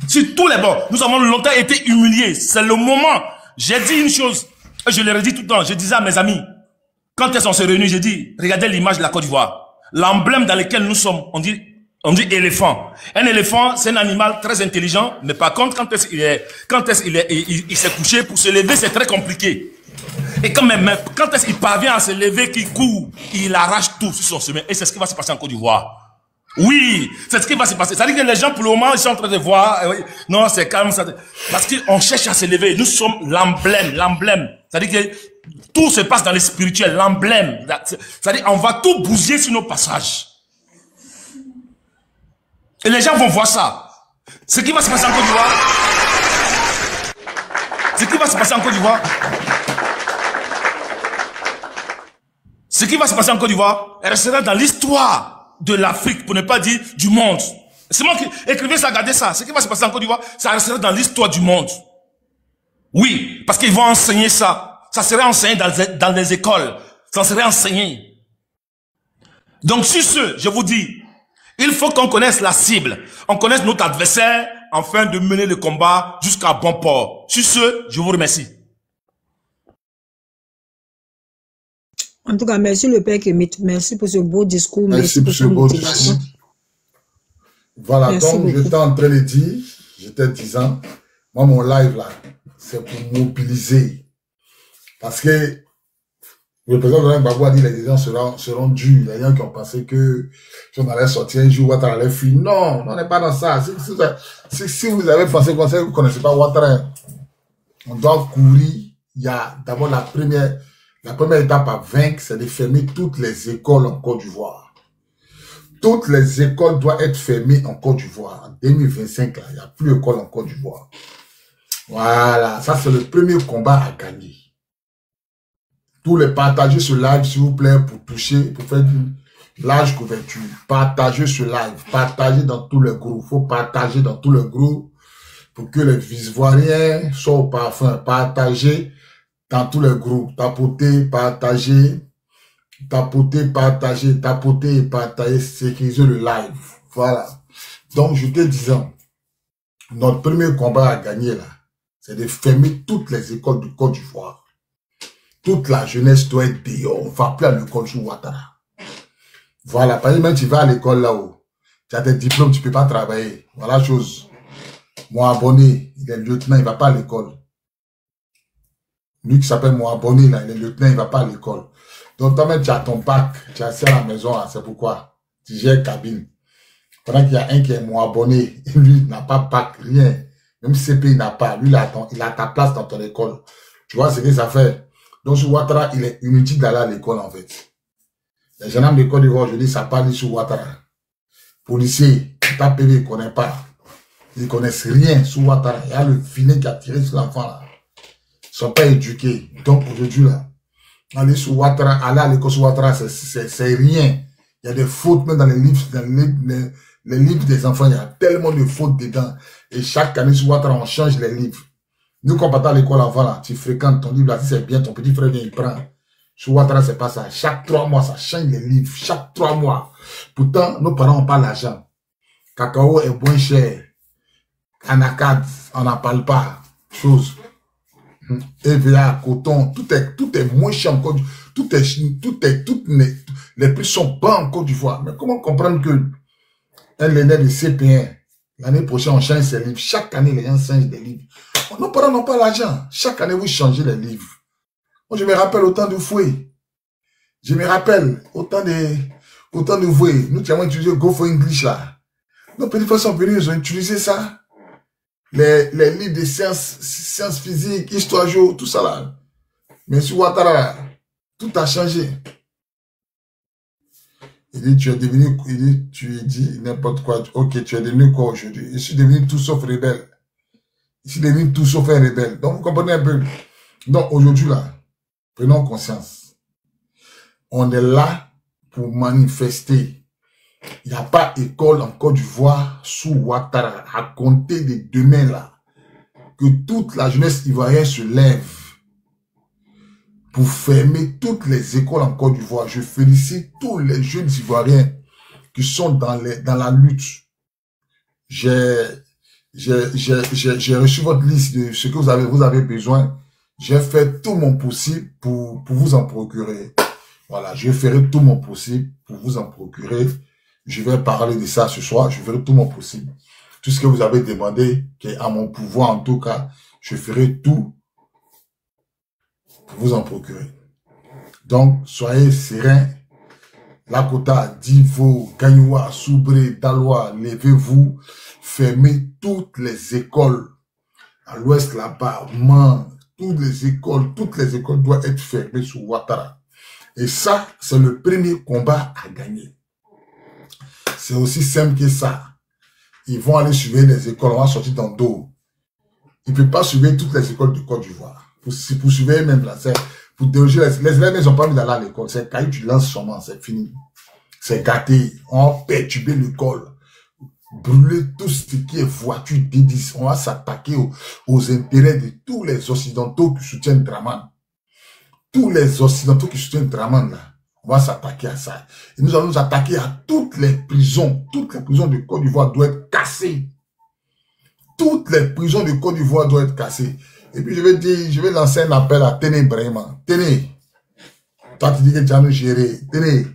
sur tous les bords. Nous avons longtemps été humiliés. C'est le moment. J'ai dit une chose, et je l'ai redit tout le temps. Je disais à mes amis, quand elles sont se réunies, j'ai dit, regardez l'image de la Côte d'Ivoire. L'emblème dans lequel nous sommes, on dit éléphant. Un éléphant, c'est un animal très intelligent, mais par contre, quand il s'est couché, pour se lever, c'est très compliqué. Et quand il parvient à se lever, qu'il court, il arrache tout sur son chemin. Et c'est ce qui va se passer en Côte d'Ivoire. Oui, c'est ce qui va se passer. C'est-à-dire que les gens, pour le moment, ils sont en train de voir, non, c'est calme, ça, parce qu'on cherche à se lever. Nous sommes l'emblème. C'est-à-dire que tout se passe dans le spirituel, l'emblème. C'est-à-dire, on va tout bousiller sur nos passages. Et les gens vont voir ça. Ce qui va se passer en Côte d'Ivoire. Ce qui va se passer en Côte d'Ivoire. Ce qui va se passer en Côte d'Ivoire restera dans l'histoire de l'Afrique, pour ne pas dire du monde. C'est moi qui écrivais ça, regardez ça. Ce qui va se passer en Côte d'Ivoire, ça restera dans l'histoire du monde. Oui, parce qu'ils vont enseigner ça. Ça serait enseigné dans les écoles. Ça serait enseigné. Donc sur ce, je vous dis, il faut qu'on connaisse la cible, on connaisse notre adversaire, afin de mener le combat jusqu'à bon port. Sur ce, je vous remercie. En tout cas, merci le Père Kémit. Merci pour ce beau discours. Merci pour ce beau discours. Voilà, merci donc beaucoup. J'étais en train de dire, j'étais disant, moi mon live là, c'est pour mobiliser. Parce que le président de Gbagbo a dit que les gens seront durs. Les gens qui ont pensé que si on allait sortir un jour, Ouattara allait fuir. Non, on n'est pas dans ça. Si vous avez pensé comme ça, vous ne connaissez pas Ouattara. On doit courir. Il y a d'abord la première étape à vaincre, c'est de fermer toutes les écoles en Côte d'Ivoire. Toutes les écoles doivent être fermées en Côte d'Ivoire. En 2025, il n'y a plus d'école en Côte d'Ivoire. Voilà, ça c'est le premier combat à gagner. Tous les partagez ce live, s'il vous plaît, pour toucher, pour faire une large couverture. Partagez ce live, partagez dans tous les groupes. Il faut partager dans tous les groupes pour que les Ivoiriens soient au parfum. Partagez dans tous les groupes. Tapotez, partagez, tapoter et partager, sécuriser le live. Voilà. Donc, je te disais, notre premier combat à gagner là, c'est de fermer toutes les écoles de Côte d'Ivoire. Toute la jeunesse doit être dehors. On ne va plus à l'école sous Ouattara. Voilà. Par exemple, tu vas à l'école là-haut. Tu as des diplômes, tu ne peux pas travailler. Voilà la chose. Mon abonné, il est lieutenant, il ne va pas à l'école. Lui qui s'appelle mon abonné, là, il est lieutenant, il ne va pas à l'école. Donc, toi-même, tu as ton bac, tu as assis à la maison, c'est pourquoi tu gères cabine. Pendant qu'il y a un qui est mon abonné, lui, il n'a pas bac, rien. Même CP, il n'a pas. Lui, il a ta place dans ton école. Tu vois ce que ça fait? Donc, sur Ouattara, il est inutile d'aller à l'école, en fait. Les gendarmes de Côte d'Ivoire, je dis, ça parle sur Ouattara. Policiers, ta PV, ils ne connaissent pas. Ils ne connaissent rien sur Ouattara. Il y a le filet qui a tiré sur l'enfant, là. Ils ne sont pas éduqués. Donc, aujourd'hui, là, aller sur Ouattara, aller à l'école sur Ouattara, c'est rien. Il y a des fautes, même dans les livres, les livres des enfants, il y a tellement de fautes dedans. Et chaque année sur Ouattara, on change les livres. Nous, quand on part à l'école enfant, là, tu fréquentes ton livre, là, si c'est bien, ton petit frère vient, il prend. Sur Ouattara, c'est pas ça. Chaque 3 mois, ça change les livres. Chaque 3 mois. Pourtant, nos parents n'ont pas l'argent. Cacao est moins cher. Anacad, on n'en parle pas. Chose. EVA, coton, tout est moins cher encore. Les prix sont bas en Côte d'Ivoire. Mais comment comprendre que un l'année de CP1, l'année prochaine, on change ses livres. Chaque année, les gens changent des livres. Nos parents n'ont pas l'argent. Chaque année, vous changez les livres. Moi, je me rappelle autant de fouets. Je me rappelle autant de fouets. Nous, avons utilisé Go for English, là. Nos petits frères sont venus, ils ont utilisé ça. Les livres de sciences physiques, histoire géo, tout ça, là. Mais sur Ouattara, là, tout a changé. Il dit, tu dis n'importe quoi. Ok, tu es devenu quoi aujourd'hui? Je suis devenu tout sauf rebelle. Je suis devenu tout sauf un rebelle. Donc, vous comprenez un peu. Donc, aujourd'hui, là, prenons conscience. on est là pour manifester. Il n'y a pas école en Côte d'Ivoire sous Ouattara. À compter de demain là, que toute la jeunesse ivoirienne se lève pour fermer toutes les écoles en Côte d'Ivoire. Je félicite tous les jeunes Ivoiriens qui sont dans la lutte. J'ai reçu votre liste de ce que vous avez besoin. J'ai fait tout mon possible pour vous en procurer. Voilà, je ferai tout mon possible pour vous en procurer. Je vais parler de ça ce soir. Je ferai tout mon possible. Tout ce que vous avez demandé, qui est à mon pouvoir en tout cas, je ferai tout pour vous en procurer. Donc, soyez sereins. Lakota, Divo, Gagnoua, Soubré, Dalois, levez-vous, fermez toutes les écoles. À l'ouest là-bas, toutes les écoles doivent être fermées sous Ouattara. Et ça, c'est le premier combat à gagner. C'est aussi simple que ça. Ils vont aller surveiller les écoles, on va sortir dans dos. Ils ne peuvent pas surveiller toutes les écoles de Côte d'Ivoire. Pour surveiller même là, pour déroger les élèves, ils n'ont pas envie d'aller à l'école. C'est quand tu lances seulement, c'est fini. C'est gâté. On va perturber l'école. Brûler tout ce qui est voiture D10. On va s'attaquer aux intérêts de tous les Occidentaux qui soutiennent Draman. Tous les Occidentaux qui soutiennent Draman là. On va s'attaquer à ça. Et nous allons nous attaquer à toutes les prisons. Toutes les prisons de Côte d'Ivoire doivent être cassées. Toutes les prisons de Côte d'Ivoire doivent être cassées. Et puis je vais lancer un appel à Téné Brahima. Téné, toi tu dis que tu vas nous gérer. Téné,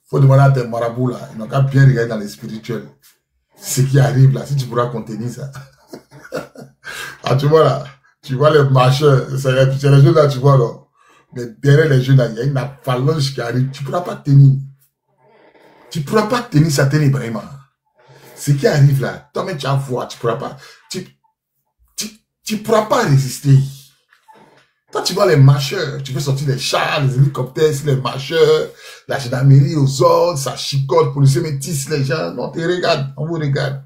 faut demander à tes marabouts là. Ils n'ont qu'à bien regarder dans les spirituels. Ce qui arrive là, si tu pourras contenir ça. Ah, tu vois là, tu vois les marcheurs, c'est les jeunes là, tu vois là. Mais derrière les jeunes là, il y a une avalanche qui arrive. Tu ne pourras pas tenir. Tu ne pourras pas tenir ça, Téné Brahima. Ce qui arrive là, toi-même tu as voix, tu ne pourras pas. Tu ne pourras pas résister. Toi, tu vois les marcheurs, tu fais sortir les chars, les hélicoptères, les marcheurs, la gendarmerie aux ordres, ça chicote, policiers métis, les gens. Non, tu regardes, on vous regarde.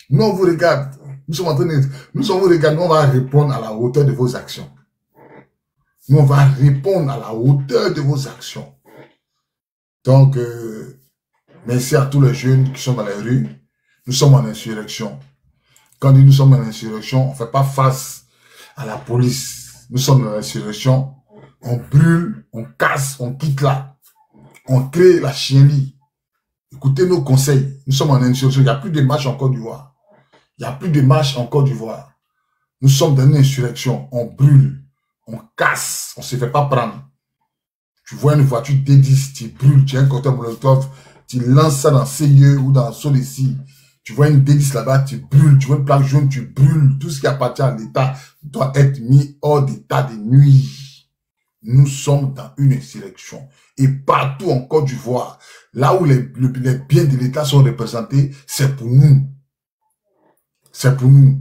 Nous, on vous regarde. Nous sommes en train de... Nous, on vous regarde, nous, on va répondre à la hauteur de vos actions. Nous, on va répondre à la hauteur de vos actions. Donc, merci à tous les jeunes qui sont dans les rues. Nous sommes en insurrection. Quand nous sommes en insurrection, on ne fait pas face à la police. Nous sommes en insurrection. On brûle, on casse, on quitte là. On crée la chienlit. Écoutez nos conseils. Nous sommes en insurrection. Il n'y a plus de marche en Côte d'Ivoire. Il n'y a plus de marche en Côte d'Ivoire. Nous sommes dans une insurrection. On brûle, on casse, on ne se fait pas prendre. Tu vois une voiture D10, tu brûles, tu as un cocktail Molotov, tu lances ça dans CIE ou dans Soleil. Tu vois une D10 là-bas, tu brûles. Tu vois une plaque jaune, tu brûles. Tout ce qui appartient à l'État doit être mis hors d'état de nuit. Nous sommes dans une insurrection. Et partout en Côte d'Ivoire, là où les biens de l'État sont représentés, c'est pour nous. C'est pour nous.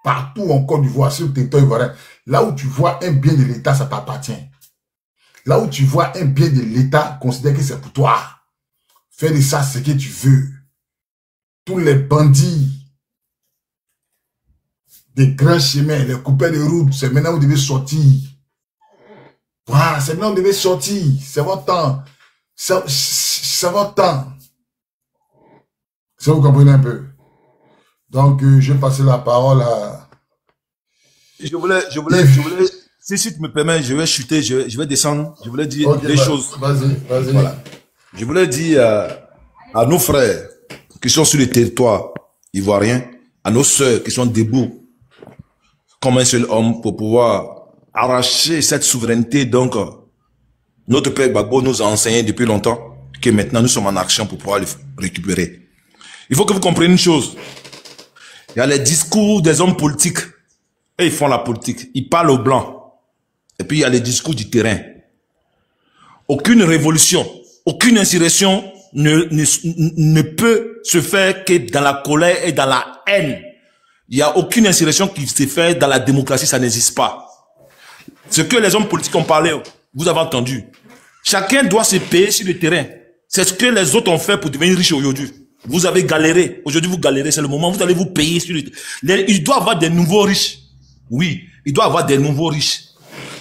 Partout en Côte d'Ivoire, sur le territoire ivoirien, là où tu vois un bien de l'État, ça t'appartient. Là où tu vois un bien de l'État, considère que c'est pour toi. Fais de ça ce que tu veux. Tous les bandits des grands chemins, les coupeurs de route, c'est maintenant où vous devez sortir. Voilà, c'est maintenant où vous devez sortir. C'est votre temps. C'est votre temps. Ça vous comprenez un peu. Donc, je vais passer la parole à... Je voulais, si tu me permets, je vais chuter, je vais descendre. Je voulais dire des choses. Vas-y. Voilà. Je voulais dire à nos frères qui sont sur le territoire ivoirien, à nos sœurs qui sont debout comme un seul homme pour pouvoir arracher cette souveraineté. Donc, notre père Gbagbo nous a enseigné depuis longtemps que maintenant nous sommes en action pour pouvoir le récupérer. Il faut que vous compreniez une chose. Il y a les discours des hommes politiques. Et ils font la politique. Ils parlent aux blancs. Et puis il y a les discours du terrain. Aucune révolution, aucune insurrection ne peut se faire que dans la colère et dans la haine. Il n'y a aucune insurrection qui se fait dans la démocratie, ça n'existe pas. Ce que les hommes politiques ont parlé, vous avez entendu. Chacun doit se payer sur le terrain. C'est ce que les autres ont fait pour devenir riches aujourd'hui. Vous avez galéré. Aujourd'hui, vous galérez. C'est le moment où vous allez vous payer sur le terrain. Il doit y avoir des nouveaux riches. Oui, il doit y avoir des nouveaux riches.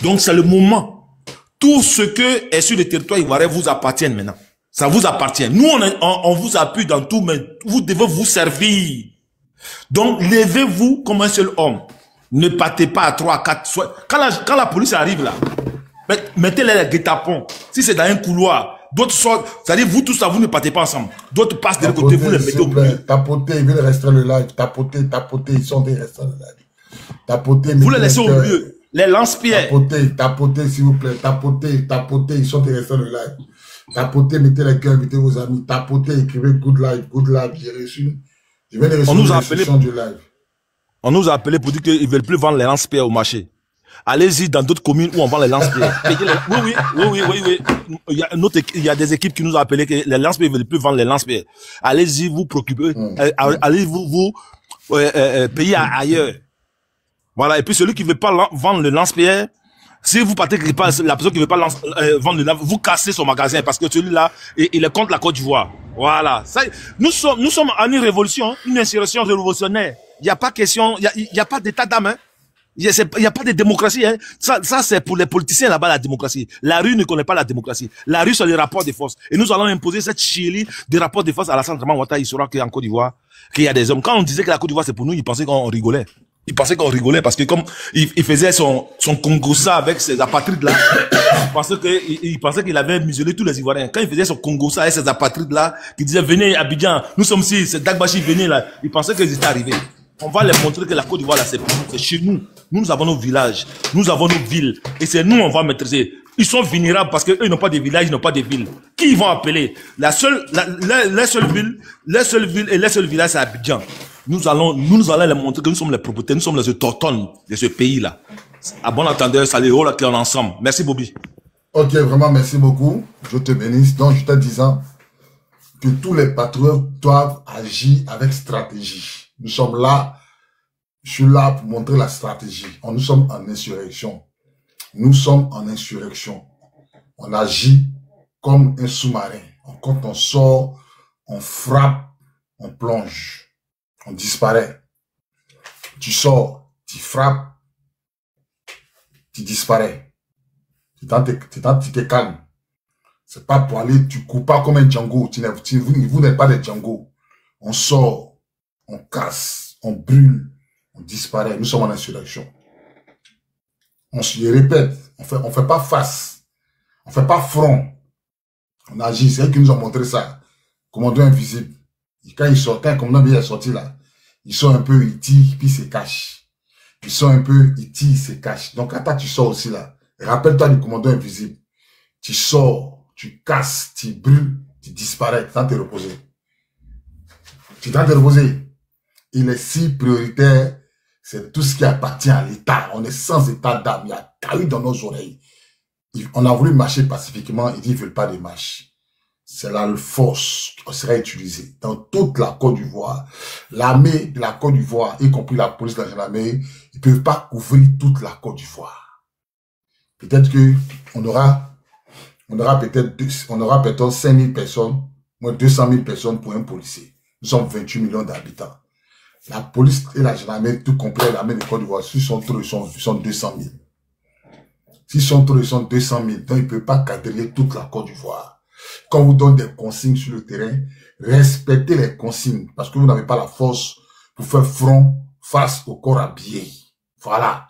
Donc, c'est le moment. Tout ce que est sur le territoire ivoirien vous appartient maintenant. Ça vous appartient. Nous, on vous appuie dans tout, mais vous devez vous servir. Donc, levez-vous comme un seul homme. Ne partez pas à 3, 4... Quand la police arrive là, mettez-les les guet-apens. Si c'est dans un couloir, d'autres sortent... C'est-à-dire, vous tous là, vous ne partez pas ensemble. D'autres passent de l'autre côté, vous les mettez au milieu. Tapotez, ils veulent rester le live. Tapotez, ils sont des restants le live. Tapotez, vous les laissez au milieu. Les lance-pierres. Tapotez, s'il vous plaît. Tapotez, ils sont des restants le live. Tapotez, mettez les cœurs, mettez vos amis. Tapotez, écrivez good live, j'ai reçu. Je viens de recevoir une restriction du live. On nous a appelé pour dire qu'ils ne veulent plus vendre les lance-pierres au marché. Allez-y dans d'autres communes où on vend les lance-pierres. Oui. Il y a des équipes qui nous ont appelé que les lance-pierres ne veulent plus vendre les lance-pierres. Allez-y, vous préoccupez. Allez vous payer ailleurs. Voilà. Et puis celui qui ne veut pas vendre le lance-pierre, si vous partez quelque part, la personne qui ne veut pas vendre le lance, vous cassez son magasin parce que celui-là, il est contre la Côte d'Ivoire. Voilà. Ça, nous sommes en une révolution, une insurrection révolutionnaire. Il n'y a pas question, il y a pas d'état d'âme, hein. Il n'y a pas de démocratie, hein. Ça c'est pour les politiciens là-bas, la démocratie. La rue ne connaît pas la démocratie. La rue, c'est les rapports de force. Et nous allons imposer cette chilie des rapports de force à Alassane Dramane Ouattara. Il saura qu'en Côte d'Ivoire, qu'il y a des hommes. Quand on disait que la Côte d'Ivoire c'est pour nous, ils pensaient qu'on rigolait. Ils pensaient qu'on rigolait parce que comme il faisait son Congossa avec ses apatrides là, il pensait qu'il avait muselé tous les Ivoiriens. Quand il faisait son Congossa avec ses apatrides là, qui disait venez Abidjan, nous sommes ici, c'est Dagbashi, venez là. Il pensait qu'ils étaient arrivés. On va les montrer que la Côte d'Ivoire là c'est pour nous, c'est chez nous. Nous avons nos villages, nous avons nos villes et c'est nous on va maîtriser. Ils sont vulnérables parce que eux n'ont pas de villages, ils n'ont pas de villes. Qui ils vont appeler? Les seules villes et les seuls villages c'est Abidjan. Nous allons leur montrer que nous sommes les propriétaires, nous sommes les autochtones de ce pays-là. À bon entendeur, salut, on est ensemble. Merci, Bobby. Ok, vraiment, merci beaucoup. Je te bénisse. Donc, je te disant que tous les patriotes doivent agir avec stratégie. Nous sommes là, je suis là pour montrer la stratégie. Nous sommes en insurrection. Nous sommes en insurrection. On agit comme un sous-marin. Quand on sort, on frappe, on plonge. On disparaît. Tu sors, tu frappes, tu disparais. Tu te calmes. C'est pas pour aller, tu cours pas comme un Django. Vous n'êtes pas des Django. On sort, on casse, on brûle, on disparaît. Nous sommes en insurrection. On se répète, on fait pas face. On fait pas front. On agit. C'est eux qui nous ont montré ça. Commandant invisible. Et quand un commandant est sorti là, ils sont un peu itis, puis ils se cachent. Ils sont un peu itis, ils se cachent. Donc, quand tu sors aussi là, rappelle-toi du commandant invisible. Tu sors, tu casses, tu brûles, tu disparais, tu t'en te reposer. Tu t'en te reposer. Il est si prioritaire, c'est tout ce qui appartient à l'État. On est sans état d'âme. Il y a caillou dans nos oreilles. On a voulu marcher pacifiquement, ils disent qu'ils ne veulent pas de marche. C'est la force qui sera utilisée dans toute la Côte d'Ivoire. L'armée de la Côte d'Ivoire, y compris la police de la gendarmerie, ils ne peuvent pas couvrir toute la Côte d'Ivoire. Peut-être que on aura peut-être 5 000 personnes, moins 200 000 personnes pour un policier. Nous sommes 28 millions d'habitants. La police et la gendarmerie, tout complet, l'armée de Côte d'Ivoire, s'ils sont trop, ils sont 200 000. S'ils sont trop, ils sont 200 000. Donc, ils ne peuvent pas quadriller toute la Côte d'Ivoire. Quand on vous donne des consignes sur le terrain, respectez les consignes parce que vous n'avez pas la force pour faire front face au corps habillé. Voilà.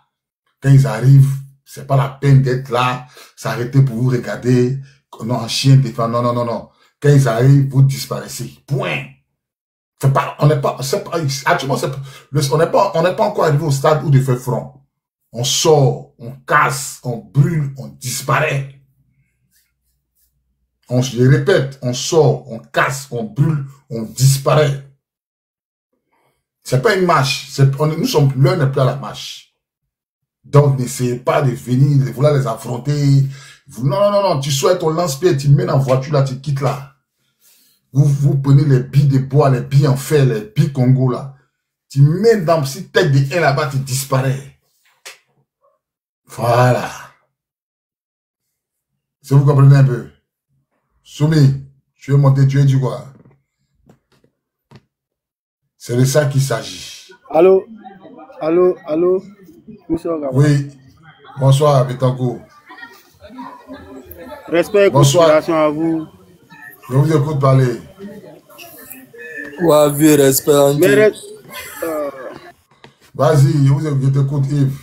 Quand ils arrivent, c'est pas la peine d'être là, s'arrêter pour vous regarder, non, un chien défend, non. Quand ils arrivent, vous disparaissez. Point. On n'est pas encore arrivé au stade où de faire front. On sort, on casse, on brûle, on disparaît. Je répète, on sort, on casse, on brûle, on disparaît. C'est pas une marche. L'heure n'est plus à la marche. Donc, n'essayez pas de venir, de vouloir les affronter. Non. Tu souhaites ton lance-pierre, tu mets dans la voiture là, tu quittes là. Vous prenez les billes de bois, les billes en fer, les billes Congo là. Tu mets dans une petite tête de haie là-bas, tu disparais. Voilà. Si vous comprenez un peu. Soumi, tu es monté, tu es du quoi? C'est de ça qu'il s'agit. Allô? Oui. Bonsoir, Betancourt. Respect et considération à vous. Je vous écoute parler. Ouais, vieux respect. Vas-y, je t'écoute, Yves.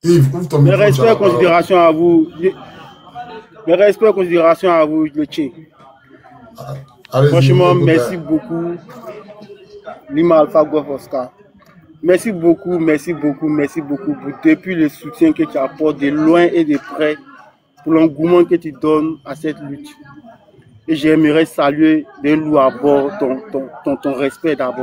Yves, ouvre ton micro. Mes respect et considération à vous. Mes respect et considération à vous, je le tiens. Franchement, merci beaucoup. Lima Alpha Golf Oscar. Merci beaucoup, merci beaucoup, merci beaucoup depuis le soutien que tu apportes de loin et de près pour l'engouement que tu donnes à cette lutte. Et j'aimerais saluer d'un loup à bord ton respect d'abord.